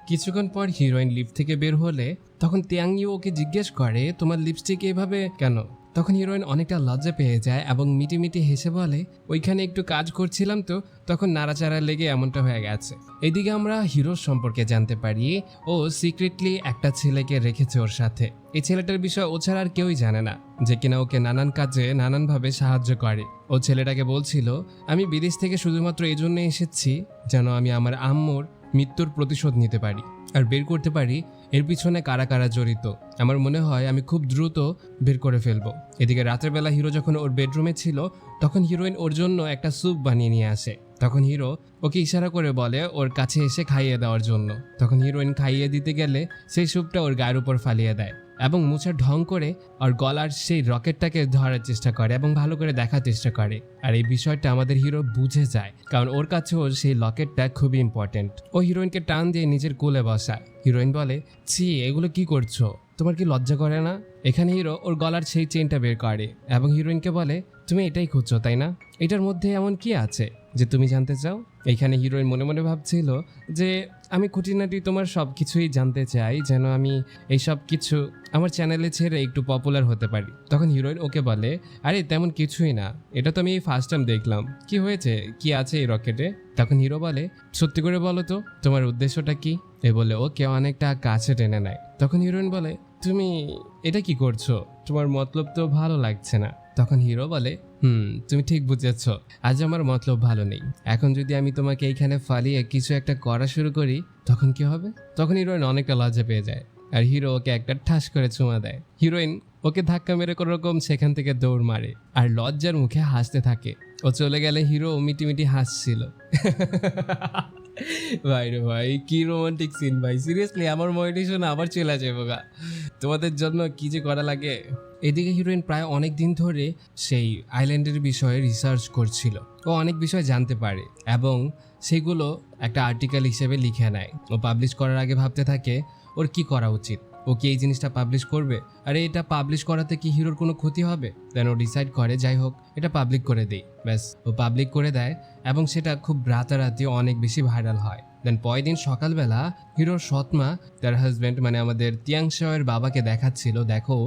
কিছুক্ষণ পর হিরোইন লিফট থেকে বের হলে তখন তিয়াং ইউ ওকে জিজ্ঞেস করে, তোমার লিপস্টিক এভাবে কেন? তখন হিরোইন অনেকটা লজ্জা পেয়ে যায় এবং মিটি হেসে বলে, ওইখানে একটু কাজ করছিলাম তো তখন নাড়াচাড়া লেগে এমনটা হয়ে গেছে। এইদিকে আমরা হিরোর সম্পর্কে জানতে পারি ও সিক্রেটলি একটা ছেলেকে রেখেছে ওর সাথে। এই ছেলেটার বিষয় ও ছাড়া আর কেউই জানে না, যে কিনা ওকে নানান কাজে নানানভাবে সাহায্য করে। ও ছেলেটাকে বলছিল, আমি বিদেশ থেকে শুধুমাত্র এই জন্য এসেছি যেন আমি আমার আম্মুর মৃত্যুর প্রতিশোধ নিতে পারি আর বের করতে পারি এর পিছনে কারা কারা জড়িত। আমার মনে হয় আমি খুব দ্রুত বের করে ফেলবো। এদিকে রাতের বেলা হিরো যখন ওর বেডরুমে ছিল তখন হিরোইন ওর জন্য একটা স্যুপ বানিয়ে নিয়ে আসে। তখন হিরো ওকে ইশারা করে বলে ওর কাছে এসে খাইয়ে দেওয়ার জন্য। তখন হিরোইন খাইয়ে দিতে গেলে সেই স্যুপটা ওর গায়ের উপর ফালিয়ে দেয় এবং মুছার ঢং করে ওর গলার সেই রকেটটাকে ধরার চেষ্টা করে এবং ভালো করে দেখার চেষ্টা করে। আর এই বিষয়টা আমাদের হিরো বুঝে যায়, কারণ ওর কাছেও সেই লকেটটা খুবই ইম্পর্টেন্ট। ও হিরোইনকে টান দিয়ে নিজের কোলে বসায়। হিরোইন বলে, ছি, এগুলো কি করছো? তোমার কি লজ্জা করে না? এখানে হিরো ওর গলার সেই চেইনটা বের করে এবং হিরোইনকে বলে, তুমি এটাই খুঁজছো তাই না? এটার মধ্যে এমন কি আছে যে তুমি জানতে চাও? এইখানে হিরোইন মনে মনে ভাবছিল যে আমি খুঁটিনাটি তোমার সব কিছুই জানতে চাই, যেন আমি এই সব কিছু আমার চ্যানেলে ছেড়ে একটু পপুলার হতে পারি। তখন হিরোইন ওকে বলে, আরে তেমন কিছুই না, এটা তো আমি এই ফার্স্ট টাইম দেখলাম, কি হয়েছে, কি আছে এই রকেটে? তখন হিরো বলে, সত্যি করে বলো তো তোমার উদ্দেশ্যটা কি? এ বলে ওকে অনেকটা কাছে টেনে নেয়। তখন হিরোইন বলে, তুমি এটা কি করছো? তোমার মতলব তো ভালো লাগছে না। তখন হিরো বলে, তুমি ঠিক বুঝেছ, আজ আমার মতলব ভালো নেই। এখন যদি আমি তোমাকে এইখানে ফালিয়ে কিছু একটা করা শুরু করি তখন কি হবে? তখন হিরোইন অনেকটা লজ্জা পেয়ে যায় আর হিরো ওকে একটা ঠাস করে চুমা দেয়। হিরোইন ওকে ধাক্কা মেরে কোনো রকম সেখান থেকে দৌড় মারে আর লজ্জার মুখে হাসতে থাকে। ও চলে গেলে হিরো মিটি হাসছিল। ভাই রে ভাই, কি রোমান্টিক সিন ভাই, সিরিয়াসলি আমার মোটিভেশন আবার চলে যাবে গা। তোমাদের জন্য কি যে করা লাগে। এদিকে হিরোইন প্রায় অনেক দিন ধরে সেই আইল্যান্ডের বিষয়ে রিসার্চ করছিল। ও অনেক বিষয় জানতে পারে এবং সেগুলো একটা আর্টিকেল হিসেবে লিখে নেয়। ও পাবলিশ করার আগে ভাবতে থাকে ওর কি করা উচিত। ও কি এই জিনিসটা পাবলিশ করবে? আরে এটা পাবলিশ করাতে কি হিরোর কোনো ক্ষতি হবে? দেন ও ডিসাইড করে যাই হোক এটা পাবলিক করে দেই। ব্যাস, ও পাবলিক করে দেয় এবং সেটা খুব রাতারাতি অনেক বেশি ভাইরাল হয়। দেন পরের দিন সকালবেলা হিরোর সৎমা তার হাজব্যান্ড মানে আমাদের তিয়াংশাওয়ের বাবাকে দেখাচ্ছিল, দেখো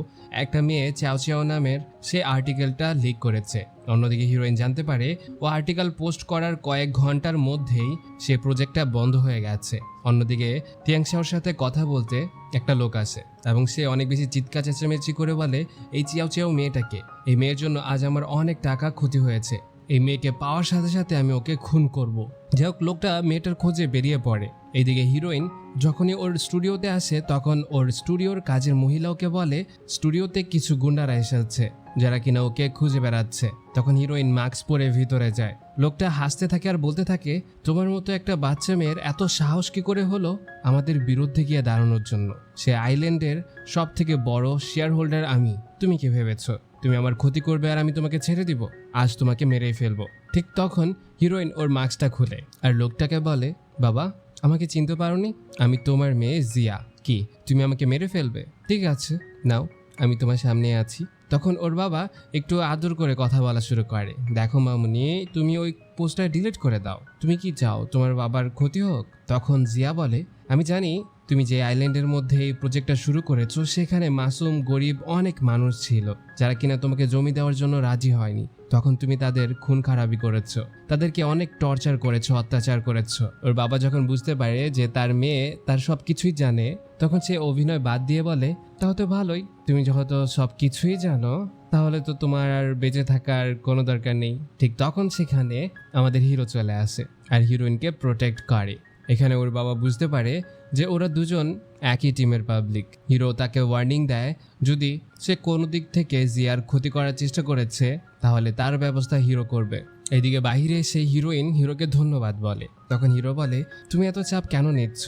একটা মেয়ে চাও চাও নামের সে আর্টিকেলটা লিক করেছে। অন্যদিকে হিরোইন জানতে পারে ও আর্টিকেল পোস্ট করার কয়েক ঘন্টার মধ্যেই সে প্রজেক্টটা বন্ধ হয়ে গেছে। অন্যদিকে তিয়াংশাওর সাথে কথা বলতে একটা লোক আসে এবং সে অনেক বেশি চিৎকার চেঁচামেচি করে বলে, এই চিয়াও চিয়াও মেয়েটাকে, এই মেয়ের জন্য আজ আমার অনেক টাকা ক্ষতি হয়েছে, এই মেয়েকে পাওয়ার সাথে সাথে আমি ওকে খুন করব। যাই হোক লোকটা মেয়েটার খোঁজে বেরিয়ে পড়ে। এইদিকে হিরোইন যখনই ওর স্টুডিওতে আসে তখন ওর স্টুডিওর কাজের মহিলা ওকে বলে স্টুডিওতে কিছু গুন্ডারা এসেছে যারা কিনা ওকে খুঁজে বেড়াচ্ছে। তখন হিরোইন মাস্ক পরে ভিতরে যায়। লোকটা হাসতে থাকে আর বলতে থাকে, তোমার মতো একটা বাচ্চা মেয়ের এত সাহস কি করে হলো আমাদের বিরুদ্ধে গিয়ে দাঁড়ানোর জন্য? সে আইল্যান্ডের সব থেকে বড় শেয়ার হোল্ডার আমি, তুমি কি ভেবেছো তুমি আমার ক্ষতি করবে আর আমি তোমাকে ছেড়ে দিব? আজ তোমাকে মেরেই ফেলবো। ঠিক তখন হিরোইন ওর মাস্কটা খুলে আর লোকটাকে বলে, বাবা আমাকে চিনতে পারোনি? আমি তোমার মেয়ে জিয়া। কি তুমি আমাকে মেরে ফেলবে? ঠিক আছে নাও, আমি তোমার সামনে আছি। তখন ওর বাবা একটু আদর করে কথা বলা শুরু করে, দেখো মামুনি, তুমি ওই পোস্টটা ডিলিট করে দাও। তুমি কি চাও তোমার বাবার ক্ষতি হোক? তখন জিয়া বলে, আমি জানি তুমি যে আইল্যান্ডের মধ্যে এই প্রজেক্টটা শুরু করেছো সেখানে মাসুম গরিব অনেক মানুষ ছিল যারা কিনা তোমাকে জমি দেওয়ার জন্য রাজি হয়নি। তখন তুমি তাদের খুন খারাপি করেছো, তাদেরকে অনেক টর্চার করেছো, অত্যাচার করেছো। ওর বাবা যখন বুঝতে পারে যে তার মেয়ে তার সব কিছুই জানে, তখন সে অভিনয় বাদ দিয়ে বলে, তাহলে তো ভালোই, তুমি যেহেতু সব কিছুই জানো তাহলে তো তোমার আর বেঁচে থাকার কোনো দরকার নেই। ঠিক তখন সেখানে আমাদের হিরো চলে আসে আর হিরোইনকে প্রোটেক্ট করে। এখানে ওর বাবা বুঝতে পারে যে ওরা দুজন একই টিমের পাবলিক। হিরো তাকে ওয়ার্নিং দেয়, যদি সে কোনো দিক থেকে জিয়ার ক্ষতি করার চেষ্টা করেছে তাহলে তার ব্যবস্থা হিরো করবে। এদিকে বাহিরে সেই হিরোইন হিরোকে ধন্যবাদ বলে। তখন হিরো বলে, তুমি এত চাপ কেন নিচ্ছ,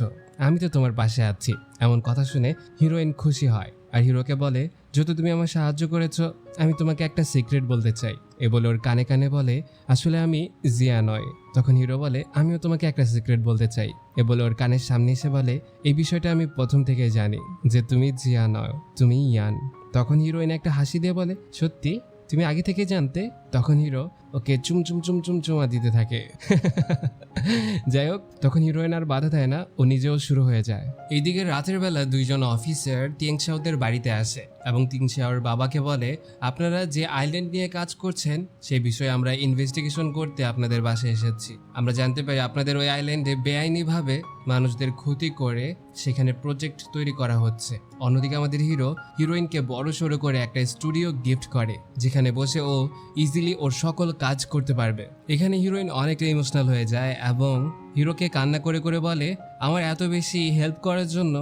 আমি তো তোমার পাশে আছি। এমন কথা শুনে হিরোইন খুশি হয় আর হিরোকে বলে, যেহেতু তুমি আমার সাহায্য করেছো আমি তোমাকে একটা সিক্রেট বলতে চাই। এ বলে ওর কানে কানে বলে, আসলে আমি জিয়া নয়। তখন হিরো বলে, আমিও তোমাকে একটা সিক্রেট বলতে চাই। এ বলে ওর কানের সামনে এসে বলে, এই বিষয়টা আমি প্রথম থেকে জানি যে তুমি জিয়া নয়, তুমি ইয়ান। তখন হিরোইন একটা হাসি দিয়ে বলে, সত্যি তুমি আগে থেকে জানতে? তখন হিরো ওকে চুম চুম চুম চুম চুমা দিতে থাকে। যাই হোক, তখন হিরোইন আর বাধা দেয় না, ও নিজেও শুরু হয়ে যায়। এইদিকে রাতের বেলা দুইজন অফিসার তিয়াংশাওদের বাড়িতে আসে এবং তিয়াংশাওর বাবাকে বলে, আপনারা যে আইল্যান্ড নিয়ে কাজ করছেন সেই বিষয়ে আমরা ইনভেস্টিগেশন করতে আপনাদের বাসায় এসেছি। আমরা জানতে পারি আপনাদের ওই আইল্যান্ডে বেআইনিভাবে মানুষদের ক্ষতি করে সেখানে প্রজেক্ট তৈরি করা হচ্ছে। অন্যদিকে আমাদের হিরো হিরোইনকে বড় সড়ো করে একটা স্টুডিও গিফট করে যেখানে বসে ও ইজিলি ওর সকল কাজ করতে পারবে। এখানে হিরোইন অনেকটা ইমোশনাল হয়ে যায় এবং হিরোকে কান্না করে করে বলে, আমার এত বেশি হেল্প করার জন্য,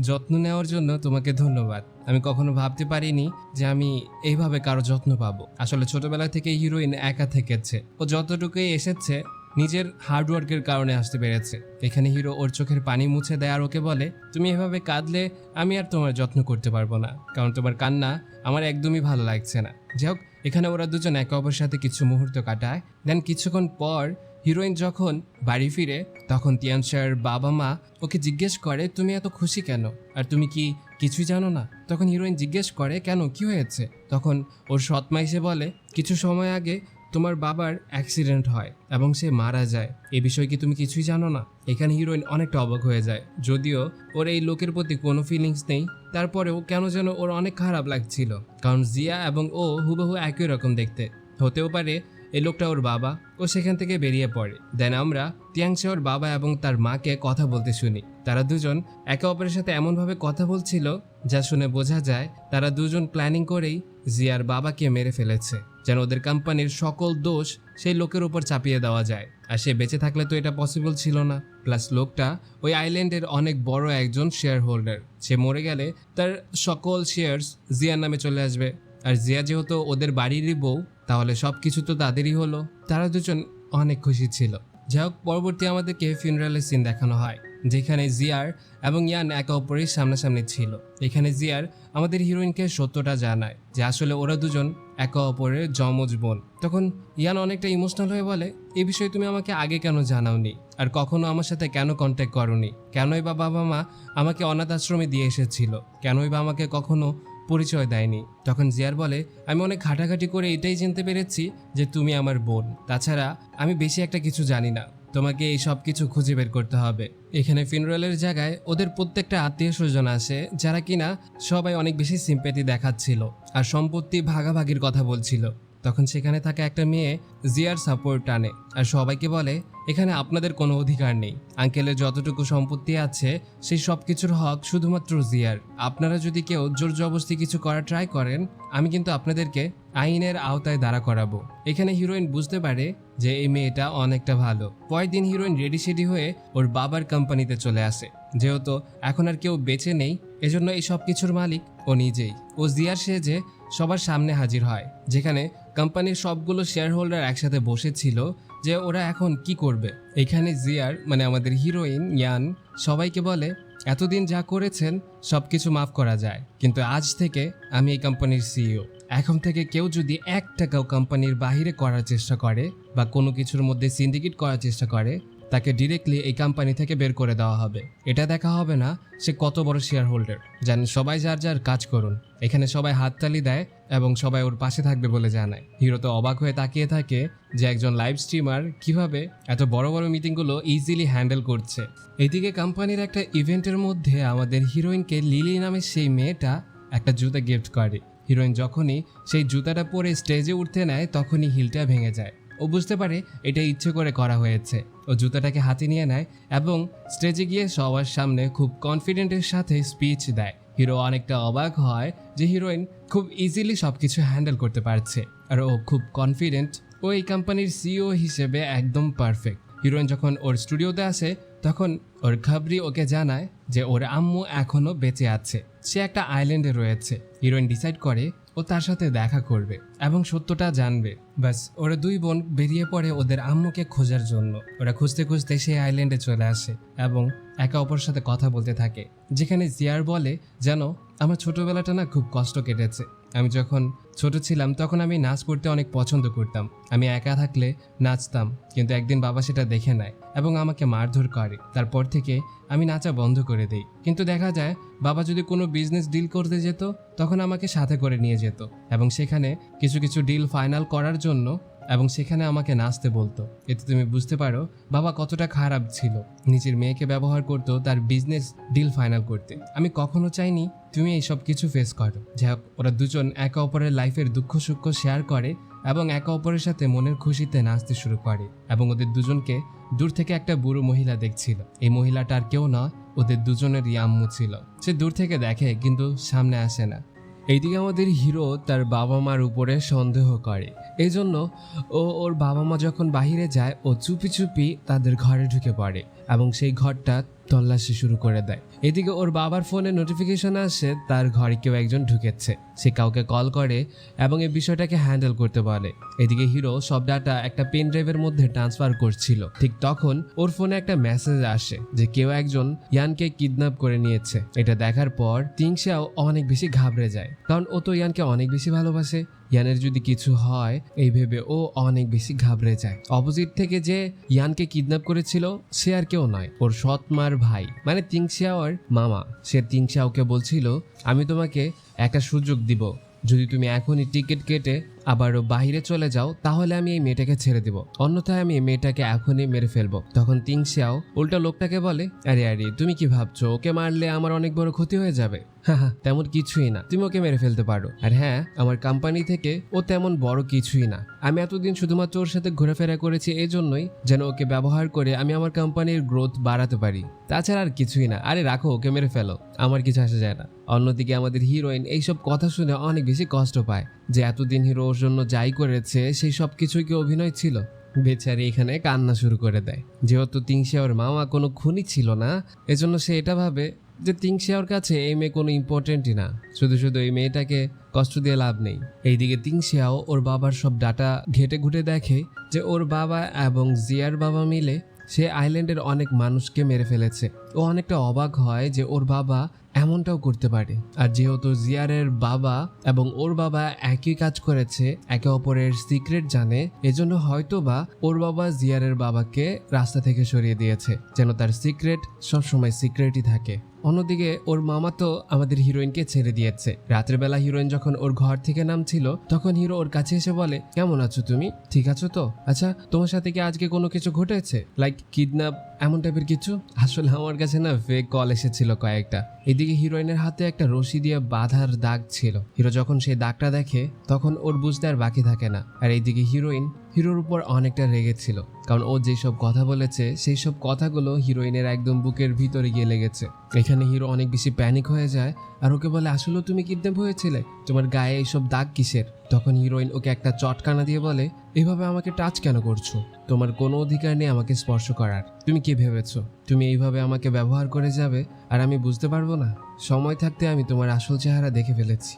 যত্ন নেওয়ার জন্য তোমাকে ধন্যবাদ। আমি কখনো ভাবতে পারিনি যে আমি এইভাবে কারো যত্ন পাবো। আসলে ছোটবেলা থেকে হিরোইন একা থেকেছে, ও যতটুকুই এসেছে নিজের হার্ডওয়ার্কের কারণে আসতে পেরেছে। এখানে হিরো ওর চোখের পানি মুছে দেয় আর ওকে বলে, তুমি এভাবে কাঁদলে আমি আর তোমার যত্ন করতে পারবো না, কারণ তোমার কান্না আমার একদমই ভালো লাগছে না। যাই হোক, এখানে ওরা দুজন একে অপরের সাথে কিছু মুহূর্ত কাটায়। দেন কিছুক্ষণ পর হিরোইন যখন বাড়ি ফিরে তখন তিয়ানশার বাবা মা ওকে জিজ্ঞেস করে, তুমি এত খুশি কেন, আর তুমি কি কিছুই জানো না? তখন হিরোইন জিজ্ঞেস করে, কেন, কি হয়েছে? তখন ওর সৎমা এসে বলে, কিছু সময় আগে তোমার বাবার অ্যাক্সিডেন্ট হয় এবং সে মারা যায়, এ বিষয়ে কি তুমি কিছুই জানো না? এখানে হিরোইন অনেকটা অবাক হয়ে যায়। যদিও ওর এই লোকের প্রতি কোনো ফিলিংস নেই, তারপরেও কেন যেন ওর অনেক খারাপ লাগছিল, কারণ জিয়া এবং ও হুবহু একই রকম দেখতে। হতেও পারে এই লোকটা ওর বাবা। ও সেখান থেকে বেরিয়ে পড়ে। দেন আমরা তিয়াংশাওর বাবা এবং তার মাকে কথা বলতে শুনি। তারা দুজন একে অপরের সাথে এমনভাবে কথা বলছিল যা শুনে বোঝা যায় তারা দুজন প্ল্যানিং করেই জিয়ার বাবাকে মেরে ফেলেছে, যেন ওদের কোম্পানির সকল দোষ সেই লোকের উপর চাপিয়ে দেওয়া যায়। আর সে বেঁচে থাকলে তো এটা পসিবল ছিল না। প্লাস লোকটা ওই আইল্যান্ডের অনেক বড় একজন শেয়ার হোল্ডার। সে মরে গেলে তার সকল শেয়ার্স জিয়ার নামে চলে আসবে। আর জিয়া যেহেতু ওদের বাড়িরই বউ, তাহলে সব কিছু তো তাদেরই হলো। তারা দুজন অনেক খুশি ছিল। যাই হোক, পরবর্তী আমাদেরকে ফিউনারালের সিন দেখানো হয় যেখানে জিয়ার এবং ইয়ান একে অপরের সামনাসামনি ছিল। এখানে জিয়ার আমাদের হিরোইনকে সত্যটা জানায় যে আসলে ওরা দুজন একে অপরের যমজ বোন। তখন ইয়ান অনেকটা ইমোশনাল হয়ে বলে, এই বিষয়ে তুমি আমাকে আগে কেন জানাওনি, আর কখনো আমার সাথে কেন কন্ট্যাক্ট করোনি? কেনই বা বাবা মা আমাকে অনাথ আশ্রমে দিয়ে এসেছিল? কেনই বা আমাকে কখনো পরিচয় দেয়নি? তখন জিয়ার বলে, আমি অনেক ঘাটাঘাটি করে এটাই জানতে পেরেছি যে তুমি আমার বোন। তাছাড়া আমি বেশি একটা কিছু জানি না, তোমাকে এই সব কিছু খুঁজে বের করতে হবে। এখানে ফিউনারালের জায়গায় ওদের প্রত্যেকটা আত্মীয় স্বজন আসে যারা কিনা সবাই অনেক বেশি সিম্প্যাথি দেখাচ্ছিল আর সম্পত্তি ভাগাভাগির কথা বলছিল। তখন সেখানে থাকা একটা মেয়ে জিয়ার সাপোর্ট টানে আর সবাইকে বলে, এখানে আপনাদের কোনো অধিকার নেই। আঙ্কেলের যতটুকু সম্পত্তি আছে সেই সব কিছুর হক শুধুমাত্র জিয়ার। আপনারা যদি কেউ জোর জবরদস্তি কিছু করার ট্রাই করেন, আমি কিন্তু আপনাদেরকে আইনের আওতায় দাঁড়া করাবো। এখানে হিরোইন বুঝতে পারে যে এই মেয়েটা অনেকটা ভালো। পরের দিন হিরোইন রেডি সেডি হয়ে ওর বাবার কোম্পানিতে চলে আসে। যেহেতু এখন আর কেউ বেঁচে নেই, এজন্য এই সব কিছুর মালিক ও নিজেই। ও জিয়ার সেজে সবার সামনে হাজির হয়, যেখানে কোম্পানির সবগুলো শেয়ার হোল্ডার একসাথে বসেছিল যে ওরা এখন কি করবে। এখানে জিয়ার মানে আমাদের হিরোইন ইয়ান সবাইকে বলে, এতদিন যা করেছেন সবকিছু মাফ করা যায়, কিন্তু আজ থেকে আমি এই কোম্পানির সিইও। এখন থেকে কেউ যদি 1 টাকাও কোম্পানির বাহিরে করার চেষ্টা করে বা কোনো কিছুর মধ্যে সিন্ডিকেট করার চেষ্টা করে, তাকে ডিরেক্টলি এই কোম্পানি থেকে বের করে দেওয়া হবে। এটা দেখা হবে না সে কত বড় শেয়ার হোল্ডার। জানেন, সবাই যার যার কাজ করুন। এখানে সবাই হাততালি দেয় এবং সবাই ওর পাশে থাকবে বলে জানায়। হিরো তো অবাক হয়ে তাকিয়ে থাকে যে একজন লাইভ স্ট্রিমার কিভাবে এত বড় বড় মিটিংগুলো ইজিলি হ্যান্ডেল করছে। এইদিকে কোম্পানির একটা ইভেন্টের মধ্যে আমাদের হিরোইনকে লিলি নামে সেই মেয়েটা একটা জুতা গিফট করে। হিরোইন যখনই সেই জুতাটা পরে স্টেজে উঠতে নেয় তখনই হিলটা ভেঙে যায়। ও বুঝতে পারে এটা ইচ্ছে করে করা হয়েছে। ও জুতাটাকে হাতে নিয়ে নেয় এবং স্টেজে গিয়ে সবার সামনে খুব কনফিডেন্টের সাথে স্পিচ দেয়। হিরো অনেকটা অবাক হয় যে হিরোইন খুব ইজিলি সবকিছু হ্যান্ডেল করতে পারছে আর ও খুব কনফিডেন্ট। ও এই কোম্পানির সিইও হিসেবে একদম পারফেক্ট। হিরোইন যখন ওর স্টুডিওতে আসে তখন ওর খাবরি ওকে জানায় যে ওর আম্মু এখনো বেঁচে আছে, সে একটা আইল্যান্ডে রয়েছে। হিরোইন ডিসাইড করে ও তার সাথে দেখা করবে এবং সত্যটা জানবে। বাস ওরা দুই বোন বেরিয়ে পড়ে ওদের আম্মুকে খোঁজার জন্য। ওরা খুঁজতে খুঁজতে সেই আইল্যান্ডে চলে আসে এবং একে অপরের সাথে কথা বলতে থাকে, যেখানে জিয়ার বলে যেন আমার ছোটবেলাটা না খুব কষ্ট কেটেছে। আমি যখন ছোট ছিলাম তখন আমি নাচ করতে অনেক পছন্দ করতাম। আমি একা থাকলে নাচতাম, কিন্তু একদিন বাবা সেটা দেখে নেয় এবং আমাকে মারধর করে। তারপর থেকে আমি নাচা বন্ধ করে দেই। কিন্তু দেখা যায় বাবা যদি কোনো বিজনেস ডিল করতে যেত তখন আমাকে সাথে করে নিয়ে যেত এবং সেখানে কিছু কিছু ডিল ফাইনাল করার জন্য এবং সেখানে আমাকে নাচতে বলতো। এতে তুমি বুঝতে পারো বাবা কতটা খারাপ ছিল, নিজের মেয়েকে ব্যবহার করতো তার বিজনেস ডিল ফাইনাল করতে। আমি কখনো চাইনি তুমি এই সব কিছু ফেস করো। যাই হোক, ওরা দুজন একে অপরের লাইফের দুঃখ সুখ শেয়ার করে এবং একে অপরের সাথে মনের খুশিতে নাচতে শুরু করে এবং ওদের দুজনকে দূর থেকে একটা বুড়ো মহিলা দেখছিল। এই মহিলাটা আর কেউ না, ওদের দুজনেরই আম্মু ছিল। সে দূর থেকে দেখে কিন্তু সামনে আসে না। এইদিকে আমাদের হিরো তার বাবা মার উপরে সন্দেহ করে, এই জন্য ওর বাবা মা যখন বাহিরে যায় ও চুপি চুপি তাদের ঘরে ঢুকে পড়ে এবং সেই ঘরটা তল্লাশি শুরু করে দেয়। এদিকে ওর বাবার ফোনে নোটিফিকেশন আসে তার ঘরে কেউ একজন ঢুকেছে। সে কাউকে কল করে এবং এই বিষয়টাকে হ্যান্ডেল করতে বলে। এদিকে হিরো সব ডাটা একটা পেন ড্রাইভের মধ্যে ট্রান্সফার করছিল। ঠিক তখন ওর ফোনে একটা মেসেজ আসে যে কেউ একজন ইয়ানকে কিডন্যাপ করে নিয়েছে। এটা দেখার পর তিংশাও অনেক বেশি ঘাবড়ে যায়, কারণ ও তো ইয়ানকে অনেক বেশি ভালোবাসে। ইয়ানের যদি কিছু হয় এই ভেবে ও অনেক বেশি ঘাবড়ে যায়। অপোজিট থেকে যে ইয়ানকে কিডন্যাপ করেছিল সে আর কেউ নয়, ওর সৎ মার ভাই, মানে তিংশাওর মামা। সে তিংশাওকে বলছিল আমি তোমাকে একটা সুযোগ দিব, যদি তুমি এখনই টিকিট কেটে আবারও বাহিরে চলে যাও তাহলে আমি এই মেয়েটাকে ছেড়ে দিব, অন্যথায় আমি এই মেয়েটাকে এখনই মেরে ফেলবো। তখন তিংশাও উল্টা লোকটাকে বলে আরে আরে তুমি কি ভাবছো, ওকে মারলে আমার অনেক বড় ক্ষতি হয়ে যাবে? হ্যাঁ, তেমন কিছুই না, তুমি ওকে মেরে ফেলতে পারো। আর হ্যাঁ, আমার কোম্পানি থেকে ও তেমন বড় কিছুই না। আমি এতদিন শুধুমাত্র ওর সাথে ঘোরাফেরা করেছি এই জন্যই যেন ওকে ব্যবহার করে আমি আমার কোম্পানির গ্রোথ বাড়াতে পারি, তাছাড়া আর কিছুই না। আরে রাখো, ওকে মেরে ফেলো, আমার কিছু আসে যায় না। অন্যদিকে আমাদের হিরোইন এইসব কথা শুনে অনেক বেশি কষ্ট পায় যে এতদিন হিরো ওর জন্য যাই করেছে সেই সব কিছুই কি অভিনয় ছিল। বেচারি এখানে কান্না শুরু করে দেয়। যেহেতু তিংশাওর মামা কোনো খুনি ছিল না, এজন্য সে এটা ভাবে যে তিংশাওর কাছে এই মেয়ে কোনো ইম্পর্টেন্টই না, শুধু শুধু এই মেয়েটাকে কষ্ট দিয়ে লাভ নেই। এইদিকে তিংশাও ওর বাবার সব ডাটা ঘেটে ঘুটে দেখে যে ওর বাবা এবং জিয়ার বাবা মিলে সে আইল্যান্ডের অনেক মানুষকে মেরে ফেলেছে। ও অনেকটা অবাক হয় যে ওর বাবা এমনটাও করতে পারে। আর যেহেতু জিয়ারের বাবা এবং ওর বাবা একই কাজ করেছে, একে অপরের সিক্রেট জানে, এজন্য হয়তো বা ওর বাবা জিয়ারের বাবাকে রাস্তা থেকে সরিয়ে দিয়েছে যেন তার সিক্রেট সবসময় সিক্রেটই থাকে। অন্যদিকে ওর মামা তো আমাদের হিরোইনকে ছেড়ে দিয়েছে। রাতের বেলা হিরোইন যখন ওর ঘর থেকে নামছিল তখন হিরো ওর কাছে এসে বলে কেমন আছো তুমি, ঠিক আছো তো? আচ্ছা, তোমার সাথে কি আজকে কোনো কিছু ঘটেছে, লাইক কিডন্যাপ এমন টাইপের কিছু? আসলে আমার কাছে না ফেক কল এসেছিল কয়েকটা। এদিকে হিরোইনের হাতে একটা রশি দিয়ে বাঁধার দাগ ছিল। হিরো যখন সেই দাগটা দেখে তখন ওর বুঝতে আর বাকি থাকে না। আর এইদিকে হিরোইন হিরোর উপর অনেকটা রেগেছিল, কারণ ও যেসব কথা বলেছে সেই সব কথাগুলো হিরোইনের একদম বুকের ভিতরে গিয়ে লেগেছে। এখানে হিরো অনেক বেশি প্যানিক হয়ে যায় আর ওকে বলে আসলে তুমি কিডন্যাপ হয়েছিলে, তোমার গায়ে এইসব দাগ কিসের? তখন হিরোইন ওকে একটা চটকানা দিয়ে বলে এভাবে আমাকে টাচ কেন করছো, তোমার কোনো অধিকার নেই আমাকে স্পর্শ করার। তুমি কি ভেবেছো তুমি এইভাবে আমাকে ব্যবহার করে যাবে আর আমি বুঝতে পারবো না? সময় থাকতে আমি তোমার আসল চেহারা দেখে ফেলেছি।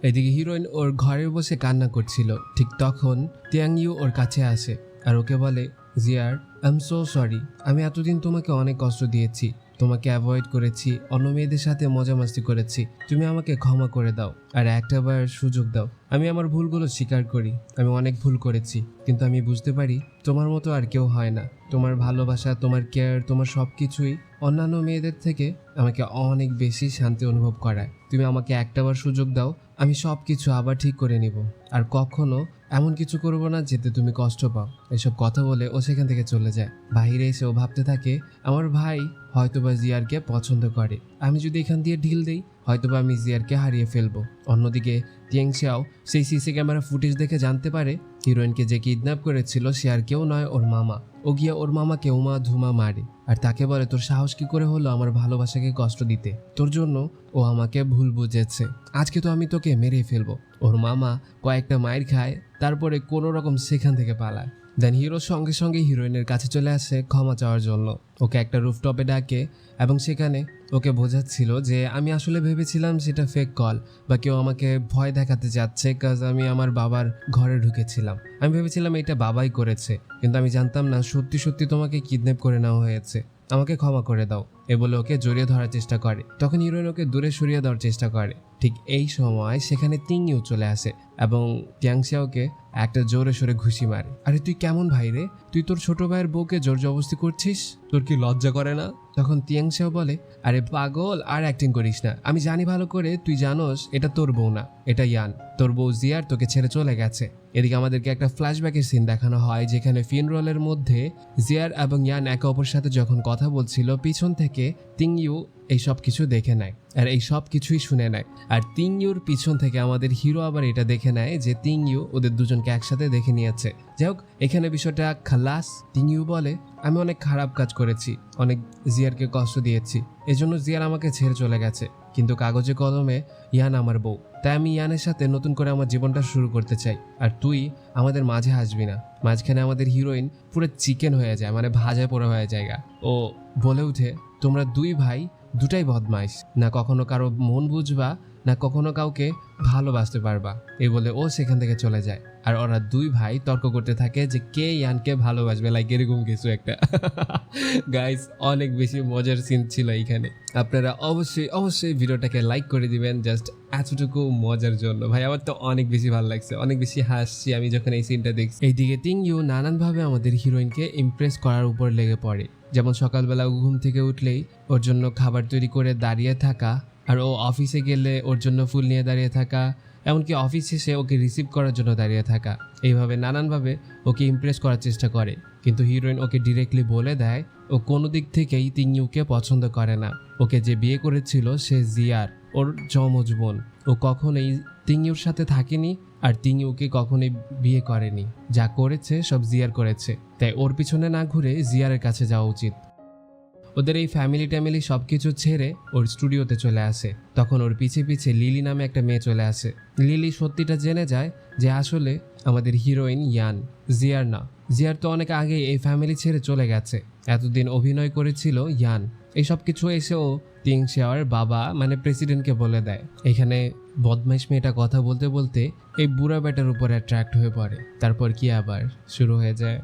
এদিকে হিরোইন ওর ঘরে বসে কান্না করছিল। ঠিক তখন তিয়াং ইউ ওর কাছে আসে আর ওকে বলে জিয়ার আই এম সো সরি, আমি এতদিন তোমাকে অনেক কষ্ট দিয়েছি, তোমাকে অ্যাভয়েড করেছি, অন্য মেয়েদের সাথে মজা মাস্তি করেছি, তুমি আমাকে ক্ষমা করে দাও আর একটাবার সুযোগ দাও। আমি আমার ভুলগুলো স্বীকার করি, আমি অনেক ভুল করেছি, কিন্তু আমি বুঝতে পারি তোমার মতো আর কেউ হয় না। তোমার ভালোবাসা, তোমার কেয়ার, তোমার সব কিছুই অন্যান্য মেয়েদের থেকে আমাকে অনেক বেশি শান্তি অনুভব করায়। তুমি আমাকে একটাবার সুযোগ দাও, আমি সব কিছু আবার ঠিক করে নিব, আর কখনো এমন কিছু করবো না যেতে তুমি কষ্ট পাও। এসব কথা বলে ও সেখান থেকে চলে যায়। বাইরে এসে ও ভাবতে থাকে, আমার ভাই হয়তোবা জিয়ারকে পছন্দ করে, আমি যদি এখান দিয়ে ঢিল দেই হয়তোবা আমি জিয়ারকে হারিয়ে ফেলবো। অন্যদিকে তিয়াংশিয়াও সেই সিসি ক্যামেরা ফুটেজ দেখে জানতে পারে হিরোইনকে যে কিডন্যাপ করেছিল সে আর কেউ নয়, ওর মামা। ও গিয়ে ওর মামাকে উমা ধুমা মারে আর তাকে বলে, তোর সাহস কি করে হলো আমার ভালোবাসাকে কষ্ট দিতে? তোর জন্য ও আমাকে ভুল বুঝেছে, আজকে তো আমি তোকে মেরেই ফেলবো। ওর মামা কয়েকটা মাইর খায়, তারপরে কোনো রকম সেখান থেকে পালায়। দেন হিরো সঙ্গে সঙ্গে হিরোইনের কাছে চলে আসে ক্ষমা চাওয়ার জন্য। ওকে একটা রুফটপে ডাকে এবং সেখানে ওকে বোঝাচ্ছিল যে আমি আসলে ভেবেছিলাম সেটা ফেক কল বা কেউ আমাকে ভয় দেখাতে যাচ্ছে, কাজ আমি আমার বাবার ঘরে ঢুকেছিলাম। আমি ভেবেছিলাম এটা বাবাই করেছে, কিন্তু আমি জানতাম না সত্যি সত্যি তোমাকে কিডন্যাপ করে নেওয়া হয়েছে, আমাকে ক্ষমা করে দাও। এ বলে ওকে জড়িয়ে ধরার চেষ্টা করে, তখন হিরোইন ওকে দূরে সরিয়ে দেওয়ার চেষ্টা করে। ঠিক এই সময় সেখানে তিংইউ চলে আসে এবং তিয়াংশিয়াওকে একটা জোরে সরে ঘুষি মারে। আরে তুই কেমন ভাই রে, তুই তোর ছোট ভাইয়ের বউকে জোর জবরদস্তি করছিস, তোর কি লজ্জা করে না? তখন তিয়াংশিয়াও বলে, আরে পাগল, আর অ্যাক্টিং করিস না, আমি জানি ভালো করে, তুই জানোস এটা তোর বউ না, এটা ইয়ান, তোর বউ জিয়ার তোকে ছেড়ে চলে গেছে। এদিকে আমাদেরকে একটা ফ্ল্যাশব্যাকের সিন দেখানো হয় যেখানে ফিনরোলের মধ্যে জিয়ার এবং ইয়ান একে অপরের সাথে যখন কথা বলছিল পিছন থেকে তিংইউ এই সব কিছু দেখে নেয় আর এই সব কিছুই শুনে নেয়। আর তিংইউর পিছন থেকে আমাদের হিরো আবার এটা দেখে নেয় যে তিংইউ ওদের দুজনকে একসাথে দেখে নিয়েছে। যাই হোক, এখানে বিষয়টা খালাস। তিংইউ বলে, আমি অনেক খারাপ কাজ করেছি, অনেক জিয়ারকে কষ্ট দিয়েছি, এজন্য জিয়ার আমাকে ছেড়ে চলে গেছে, কিন্তু কাগজে কলমে ইয়ান আমার বউ, তাই আমি ইয়ানের সাথে নতুন করে আমার জীবনটা শুরু করতে চাই, আর তুই আমাদের মাঝে আসবি না। মাঝখানে আমাদের হিরোইন পুরো চিকেন হয়ে যায়, মানে ভাজা পোড়া হয়ে যায়। ও বলে উঠে, তোমরা দুই ভাই দুটাই বদমাইশ, না কখনো কারো মন বুঝবা, না কখনো কাউকে ভালোবাসতে পারবা। এই বলে ও সেখান থেকে চলে যায় আর ওরা দুই ভাই তর্ক করতে থাকে যে কে ইয়ানকে ভালোবাসবে, লাইক এরকম কিছু একটা। গাইস, অনেক বেশি মজার সিন ছিল এইখানে। আপনারা অবশ্যই অবশ্যই ভিডিওটাকে লাইক করে দিবেন, জাস্ট এতটুকু মজার জন্য। ভাই আমার তো অনেক বেশি ভালো লাগছে, অনেক বেশি হাসছি আমি যখন এই সিনটা দেখছি। এইদিকে তিংইউ নানানভাবে আমাদের হিরোইনকে ইমপ্রেস করার উপর লেগে পড়ে, যেমন সকালবেলা ঘুম থেকে উঠলেই ওর জন্য খাবার তৈরি করে দাঁড়িয়ে থাকা, আর ও অফিসে গেলে ওর জন্য ফুল নিয়ে দাঁড়িয়ে থাকা, এমনকি অফিস শেষে ওকে রিসিভ করার জন্য দাঁড়িয়ে থাকা। এইভাবে নানানভাবে ওকে ইমপ্রেস করার চেষ্টা করে, কিন্তু হিরোইন ওকে ডিরেক্টলি বলে দেয় ও কোনো দিক থেকেই তিংইউকে পছন্দ করে না। ওকে যে বিয়ে করেছিল সে জিয়ার, ওর যমজ বোন। ও কখনোই তিংইউর সাথে থাকেনি আর তিংইউকে কখনোই বিয়ে করেনি, যা করেছে সব জিয়ার করেছে, তাই ওর পিছনে না ঘুরে জিয়ারের কাছে যাওয়া উচিত। ওদের এই ফ্যামিলি সবকিছু ছেড়ে ওর স্টুডিওতে চলে আসে। তখন ওর পিছে পিছে লিলি নামে একটা মেয়ে চলে আসে। লিলি সত্যিটা জেনে যায় যে আসলে আমাদের হিরোইন ইয়ান, জিয়ার না। জিয়ার তো অনেক আগে এই ফ্যামিলি ছেড়ে চলে গেছে, এতদিন অভিনয় করেছিল ইয়ান। এই সব কিছু এসে ও তিয়াংশিয়াওর বাবা মানে প্রেসিডেন্টকে বলে দেয়। এখানে বদমাইশ মেয়েটা কথা বলতে বলতে এই বুড়া বেটার উপর অ্যাট্রাক্ট হয়ে পড়ে, তারপর কি আবার শুরু হয়ে যায়।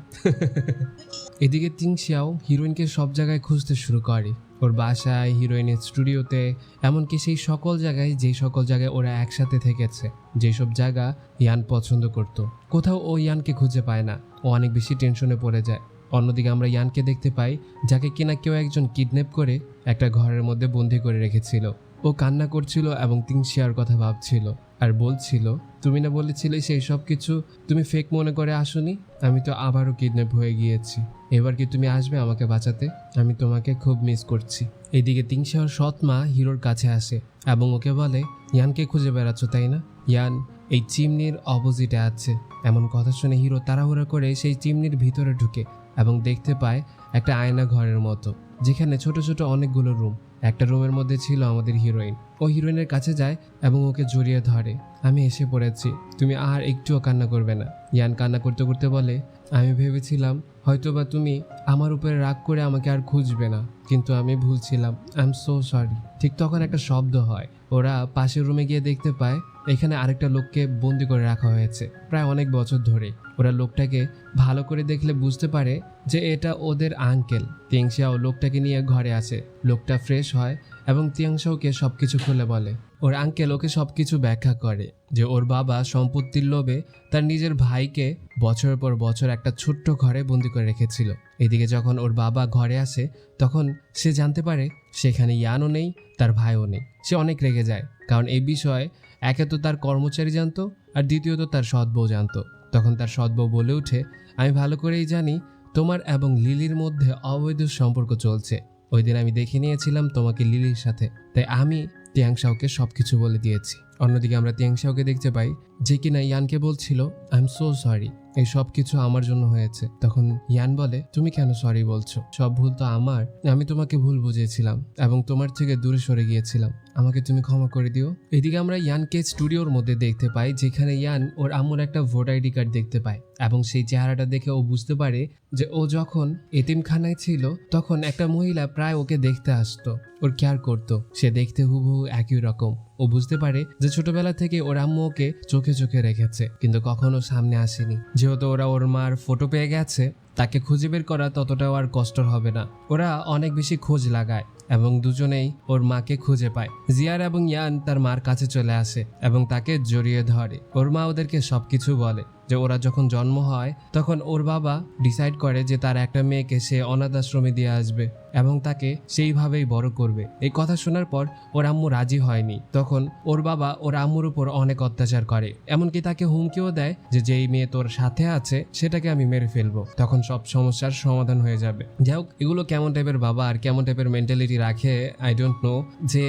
এদিকে তিয়াংশিয়াও হিরোইনকে সব জায়গায় খুঁজতে শুরু করে, ওর বাসায়, হিরোইনের স্টুডিওতে, এমনকি সেই সকল জায়গায় যেই সকল জায়গায় ওরা একসাথে থেকেছে, যেসব জায়গা ইয়ান পছন্দ করত। কোথাও ও ইয়ানকে খুঁজে পায় না, ও অনেক বেশি টেনশনে পড়ে যায়। অন্যদিকে আমরা ইয়ানকে দেখতে পাই যাকে কিনা কেউ একজন কিডন্যাপ করে একটা ঘরের মধ্যে বন্দি করে রেখেছিল। ও কান্না করছিল এবং তিয়াংশিয়ার কথা ভাবছিল আর বলছিল, তুমি না বলেছিলে সেই সব কিছু তুমি ফেক মনে করে আসোনি, আমি তো আবারও কিডন্যাপ হয়ে গিয়েছি, এবার কি তুমি আসবে আমাকে বাঁচাতে? আমি তোমাকে খুব মিস করছি। এইদিকে তিয়াংশিয়ার সৎ মা হিরোর কাছে আসে এবং ওকে বলে, ইয়ানকে খুঁজে বেড়াচ্ছ তাই না? ইয়ান এই চিমনির অপোজিটে আছে। এমন কথা শুনে হিরো তাড়াহুড়া করে সেই চিমনির ভিতরে ঢুকে এবং দেখতে পায় একটা আয়না ঘরের মতো, যেখানে ছোট ছোট অনেকগুলো রুম। একটা রুমের মধ্যে ছিল আমাদের হিরোইন। ও হিরোইনের কাছে যায় এবং ওকে জড়িয়ে ধরে, আমি এসে পড়েছি, তুমি আর একটুও কান্না করবে না। ইয়ান কান্না করতে করতে বলে, আমি ভেবেছিলাম হয়তোবা তুমি আমার উপরে রাগ করে আমাকে আর খুঁজবে না, কিন্তু আমি ভুল ছিলাম, আই এম সো সরি। ঠিক তখন একটা শব্দ হয়, ওরা পাশের রুমে গিয়ে দেখতে পায় এখানে আরেকটা লোককে বন্দি করে রাখা হয়েছে প্রায় অনেক বছর ধরে। ওরা লোকটাকে ভালো করে দেখলে বুঝতে পারে যে এটা ওদের আঙ্কেল। তিয়াংশাও লোকটাকে নিয়ে ঘরে আসে। লোকটা ফ্রেশ হয় এবং তিয়াংশাওকে সবকিছু খুলে বলে। ওর আঙ্কেল ওকে সবকিছু ব্যাখ্যা করে যে ওর বাবা সম্পত্তির লোভে তার নিজের ভাইকে বছরের পর বছর একটা ছোট্ট ঘরে বন্দি করে রেখেছিল। এদিকে যখন ওর বাবা ঘরে আসে তখন সে জানতে পারে সেখানে ইয়ানও নেই, তার ভাইও নেই। সে অনেক রেগে যায়, কারণ এই বিষয়ে একে তো তার কর্মচারী জানতো, আর দ্বিতীয়ত তার সৎ বউ জানতো। তখন তার সৎ বউ বলে ওঠে, আমি ভালো করেই জানি তোমার এবং লিলির মধ্যে অবৈধ সম্পর্ক চলছে। ওই দিন আমি দেখে নিয়েছিলাম তোমাকে লিলির সাথে, তাই আমি তিয়াংশাওকে সবকিছু বলে দিয়েছি। অন্যদিকে আমরা তিয়াংশাওকে দেখতে পাই যে কিনা ইয়ানকে বলছিল, আই এম সো সরি, এই সব কিছু আমার জন্য হয়েছে। তখন ইয়ান বলে, তুমি কেন সরি বলছো? সব ভুল তো আমার। আমি তোমাকে ভুল বুঝিয়েছিলাম এবং তোমার থেকে দূরে সরে গিয়েছিলাম। আমাকে তুমি ক্ষমা করে দিও। এদিকে আমরা ইয়ানকে স্টুডিওর মধ্যে দেখতে পাই, যেখানে ইয়ান ওর আম্মুর একটা ভোট আইডি কার্ড দেখতে পায় এবং সেই চেহারাটা দেখে ও বুঝতে পারে যে ও যখন এতিমখানায় ছিল তখন একটা মহিলা প্রায় ওকে দেখতে আসতো, ওর কেয়ার করতো। সে দেখতে হুবহু একই রকম। ও বুঝতে পারে যে ছোটবেলা থেকে ওর আম্মু ওকে চোখে চোখে রেখেছে, কিন্তু কখনো সামনে আসেনি। যেহেতু ওরা ওর মার ফটো পেয়ে গেছে, তাকে খুঁজে বের করা ততটাও আর কষ্টর হবে না। ওরা অনেক বেশি খোঁজ লাগায় এবং দুজনেই ওর মাকে খুঁজে পায়। জিয়ার এবং ইয়ান তার মার কাছে চলে আসে এবং তাকে জড়িয়ে ধরে। ওর মা ওদেরকে সবকিছু বলে যে ওরা যখন জন্ম হয় তখন ওর বাবা ডিসাইড করে যে তার একটা মেয়েকে সে অনাথ আশ্রমে দিয়ে আসবে এবং তাকে সেইভাবেই বড় করবে। এই কথা শোনার পর ওর আম্মু রাজি হয়নি। তখন ওর বাবা ওর আম্মুর উপর অনেক অত্যাচার করে, এমনকি তাকে হুমকিও দেয় যে যেই মেয়ে তোর সাথে আছে সেটাকে আমি মেরে ফেলবো, তখন সব সমস্যার সমাধান হয়ে যাবে। যাই হোক, এগুলো কেমন টাইপের বাবা আর কেমন টাইপের মেন্টালিটি রাখে আই ডোন্ট নো, যে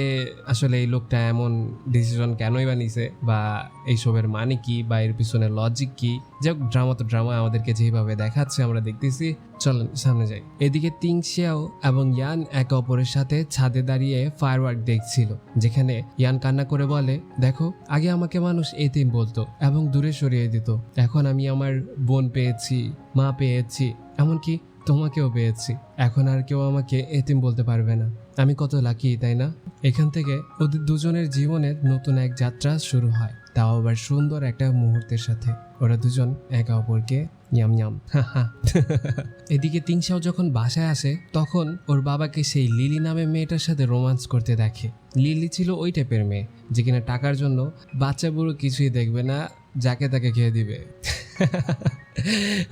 আসলে এই লোকটা এমন ডিসিশন কেনই বা নিছে বা এইসবের মানে কি বা এর পিছনে লজিক কি। যাই হোক, ড্রামা তো ড্রামা, আমাদেরকে যেভাবে দেখাচ্ছে আমরা দেখতেছি। চলেন সামনে যাই। এদিকে তিয়াংশাও এবং ইয়ান একে অপরের সাথে ছাদে দাঁড়িয়ে ফায়ারওয়ার্ক দেখছিল, যেখানে ইয়ান কান্না করে বলে, দেখো, আগে আমাকে মানুষ এতিম বলতো এবং দূরে সরিয়ে দিত। এখন আমি আমার বোন পেয়েছি, মা পেয়েছি, এমনকি তোমাকেও পেয়েছি। এখন আর কেউ আমাকে এতিম বলতে পারবে না। আমি কত লাকি, তাই না? এখান থেকে ওদের দুজনের জীবনের নতুন এক যাত্রা শুরু হয়, তাও আবার সুন্দর একটা মুহূর্তের সাথে। ওরা দুজন একে অপরকে ইয়াম ইয়াম। এদিকে তিয়াংশাও যখন বাসায় আসে তখন ওর বাবাকে সেই লিলি নামে মেয়েটার সাথে রোমান্স করতে দেখে। লিলি ছিল ওই টাইপের মেয়ে যে কিনা টাকার জন্য বাচ্চা বুড়ো কিছুই দেখবে না, যাকে তাকে খেয়ে দিবে।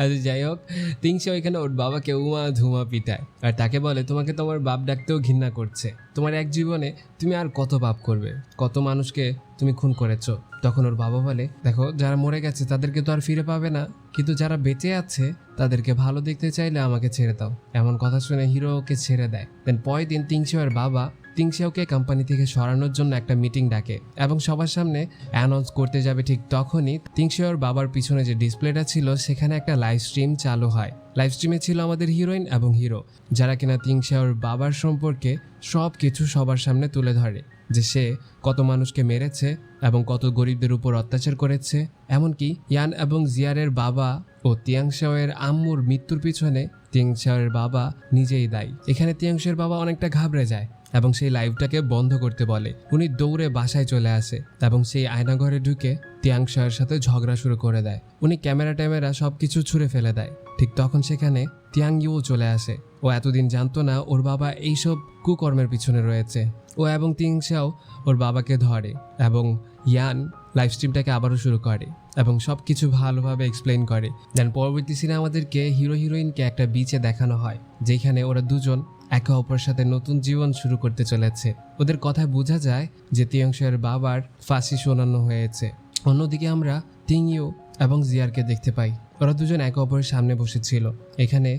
আচ্ছা, যাই হোক, তিয়াংশাও এখানে ওর বাবাকে উমা ধুমা পিটায় আর তাকে বলে, তোমাকে তোমার বাপ ডাকতেও ঘৃণা করছে। তোমার এক জীবনে তুমি আর কত পাপ করবে, কত মানুষকে তুমি খুন করেছো। তখন ওর বাবা বলে, দেখো, যারা মরে গেছে তাদেরকে তো আর ফিরে পাবে না, কিন্তু যারা বেঁচে আছে তাদেরকে ভালো দেখতে চাইলে আমাকে ছেড়ে দাও। এমন কথা শুনে হিরো ওকে ছেড়ে দেয়। দেন পরের দিন তিয়াংশাওয়ের বাবা তিয়াংশাওকে কোম্পানি থেকে সরানোর জন্য একটা মিটিং ডাকে এবং সবার সামনে অ্যানাউন্স করতে যাবে। ঠিক তখনই তিয়াংশাওয়ের বাবার পিছনে যে ডিসপ্লেটা ছিল সেখানে একটা লাইভ স্ট্রিম চালু হয়। লাইভ স্ট্রিমে ছিল আমাদের হিরোইন এবং হিরো, যারা কিনা তিয়াংশাওয়ের বাবার সম্পর্কে সব কিছু সবার সামনে তুলে ধরে, যে সে কত মানুষকে মেরেছে এবং কত গরিবদের উপর অত্যাচার করেছে। এমনকি ইয়ান এবং জিয়ারের বাবা ও তিয়াংশাওয়ের আম্মুর মৃত্যুর পিছনে তিয়াংশাওয়ের বাবা নিজেই দায়ী। এখানে তিয়াংশাওয়ের বাবা অনেকটা ঘাবড়ে যায় এবং সেই লাইভটাকে বন্ধ করতে বলে। উনি দৌড়ে বাসায় চলে আসে এবং সেই আয়নাঘরে ঢুকে তিয়াংশাওয়ের সাথে ঝগড়া শুরু করে দেয়। উনি ক্যামেরা ট্যামেরা সবকিছু ছুঁড়ে ফেলে দেয়। ঠিক তখন সেখানে তিয়াংইও চলে আসে। ও এতদিন জানতো না ওর বাবা এইসব কুকর্মের পিছনে রয়েছে। ও এবং তিয়াংশাও ওর বাবাকে ধরে এবং ইয়ান লাইভ স্ট্রিমটাকে আবারও শুরু করে এবং সব কিছু ভালোভাবে এক্সপ্লেইন করে। দেন পরবর্তী সিনে আমাদেরকে হিরো হিরোইনকে একটা বিচে দেখানো হয়, যেখানে ওরা দুজন একে অপরের সাথে নতুন জীবন শুরু করতে চলেছে। ওদের কথায় বোঝা যায় যে তিয়াংশাওয়ের বাবার ফাঁসি শোনানো হয়েছে। অন্যদিকে আমরা তিয়াংইও এবং জিয়ারকে দেখতে পাই। ওরা দুজন একে অপরের সামনে বসেছিল। এখানে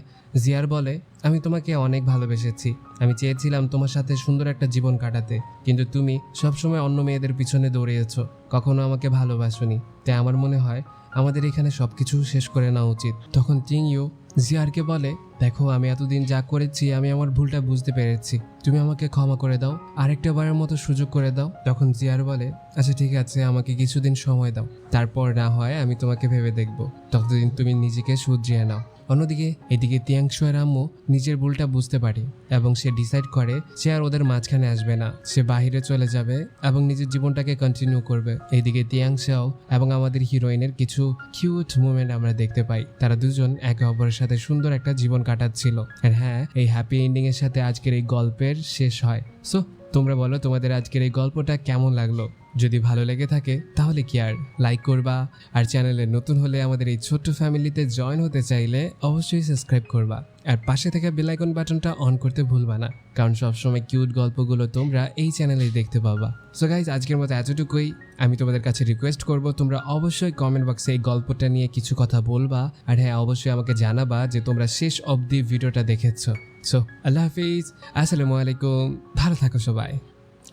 জিয়ার বলে, আমি তোমাকে অনেক ভালোবেসেছি, আমি চেয়েছিলাম তোমার সাথে সুন্দর একটা জীবন কাটাতে, কিন্তু তুমি সবসময় অন্য মেয়েদের পিছনে দৌড়িয়েছ, কখনো আমাকে ভালোবাসোনি। তাই আমার মনে হয় আমাদের এখানে সবকিছু শেষ করে নেওয়া উচিত। তখন তিয়াংইও জিয়ারকে বলে, দেখো, আমি এতদিন যা করেছি আমি আমার ভুলটা বুঝতে পেরেছি, তুমি আমাকে ক্ষমা করে দাও, আরেকটা বারের মতো সুযোগ করে দাও। তখন জিয়ার বলে, আচ্ছা ঠিক আছে, আমাকে কিছুদিন সময় দাও, তারপর না হয় আমি তোমাকে ভেবে দেখবো, ততদিন তুমি নিজেকে শুধরিয়ে নাও। অন্যদিকে এদিকে তিয়াংশোয়ের আম্মু নিজের ভুলটা বুঝতে পারে এবং সে ডিসাইড করে সে আর ওদের মাঝখানে আসবে না, সে বাইরে চলে যাবে এবং নিজের জীবনটাকে কন্টিনিউ করবে। এইদিকে তিয়াংশাও এবং আমাদের হিরোইনের কিছু কিউট মোমেন্ট আমরা দেখতে পাই, তারা দুজন একে অপরের সাথে সুন্দর একটা জীবন কাটাচ্ছিল। আর হ্যাঁ, এই হ্যাপি এন্ডিং এর সাথে আজকের এই গল্পের শেষ হয়। সো তোমরা বলো তোমাদের আজকের এই গল্পটা কেমন লাগলো? যদি ভালো লেগে থাকে তাহলে কি আর লাইক করবা, আর চ্যানেলে নতুন হলে আমাদের এই ছোট্ট ফ্যামিলিতে জয়েন হতে চাইলে অবশ্যই সাবস্ক্রাইব করবা, আর পাশে থাকা বেল আইকন বাটনটা অন করতে ভুলবা না, কারণ সবসময় কিউট গল্পগুলো তোমরা এই চ্যানেলেই দেখতে পাবা। সো গাইজ, আজকের মতো এতটুকুই। আমি তোমাদের কাছে রিকোয়েস্ট করব তোমরা অবশ্যই কমেন্ট বক্সে এই গল্পটা নিয়ে কিছু কথা বলবা, আর হ্যাঁ অবশ্যই আমাকে জানাবা যে তোমরা শেষ অবধি ভিডিওটা দেখেছো। সো আল্লাহ হাফিজ, আসসালামু আলাইকুম, ভালো থাকো সবাই।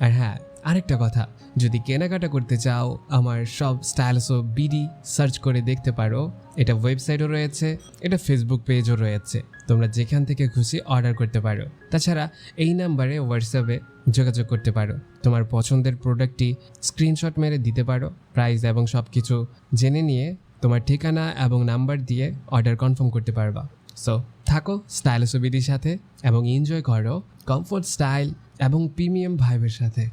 আর হ্যাঁ, আরেকটা কথা, যদি কেনাকাটা করতে চাও আমার সব স্টাইলস ও বিডি সার্চ করে দেখতে পারো। এটা ওয়েবসাইটও রয়েছে, এটা ফেসবুক পেজও রয়েছে, তোমরা যেখান থেকে খুশি অর্ডার করতে পারো। তাছাড়া এই নাম্বারে হোয়াটসঅ্যাপে যোগাযোগ করতে পারো, তোমার পছন্দের প্রোডাক্টটি স্ক্রিনশট মেরে দিতে পারো, প্রাইস এবং সব কিছু জেনে নিয়ে তোমার ঠিকানা এবং নাম্বার দিয়ে অর্ডার কনফার্ম করতে পারবা। সো থাকো স্টাইলস ও বিডির সাথে এবং এনজয় করো কমফোর্ট স্টাইল এবং প্রিমিয়াম ভাইবের সাথে।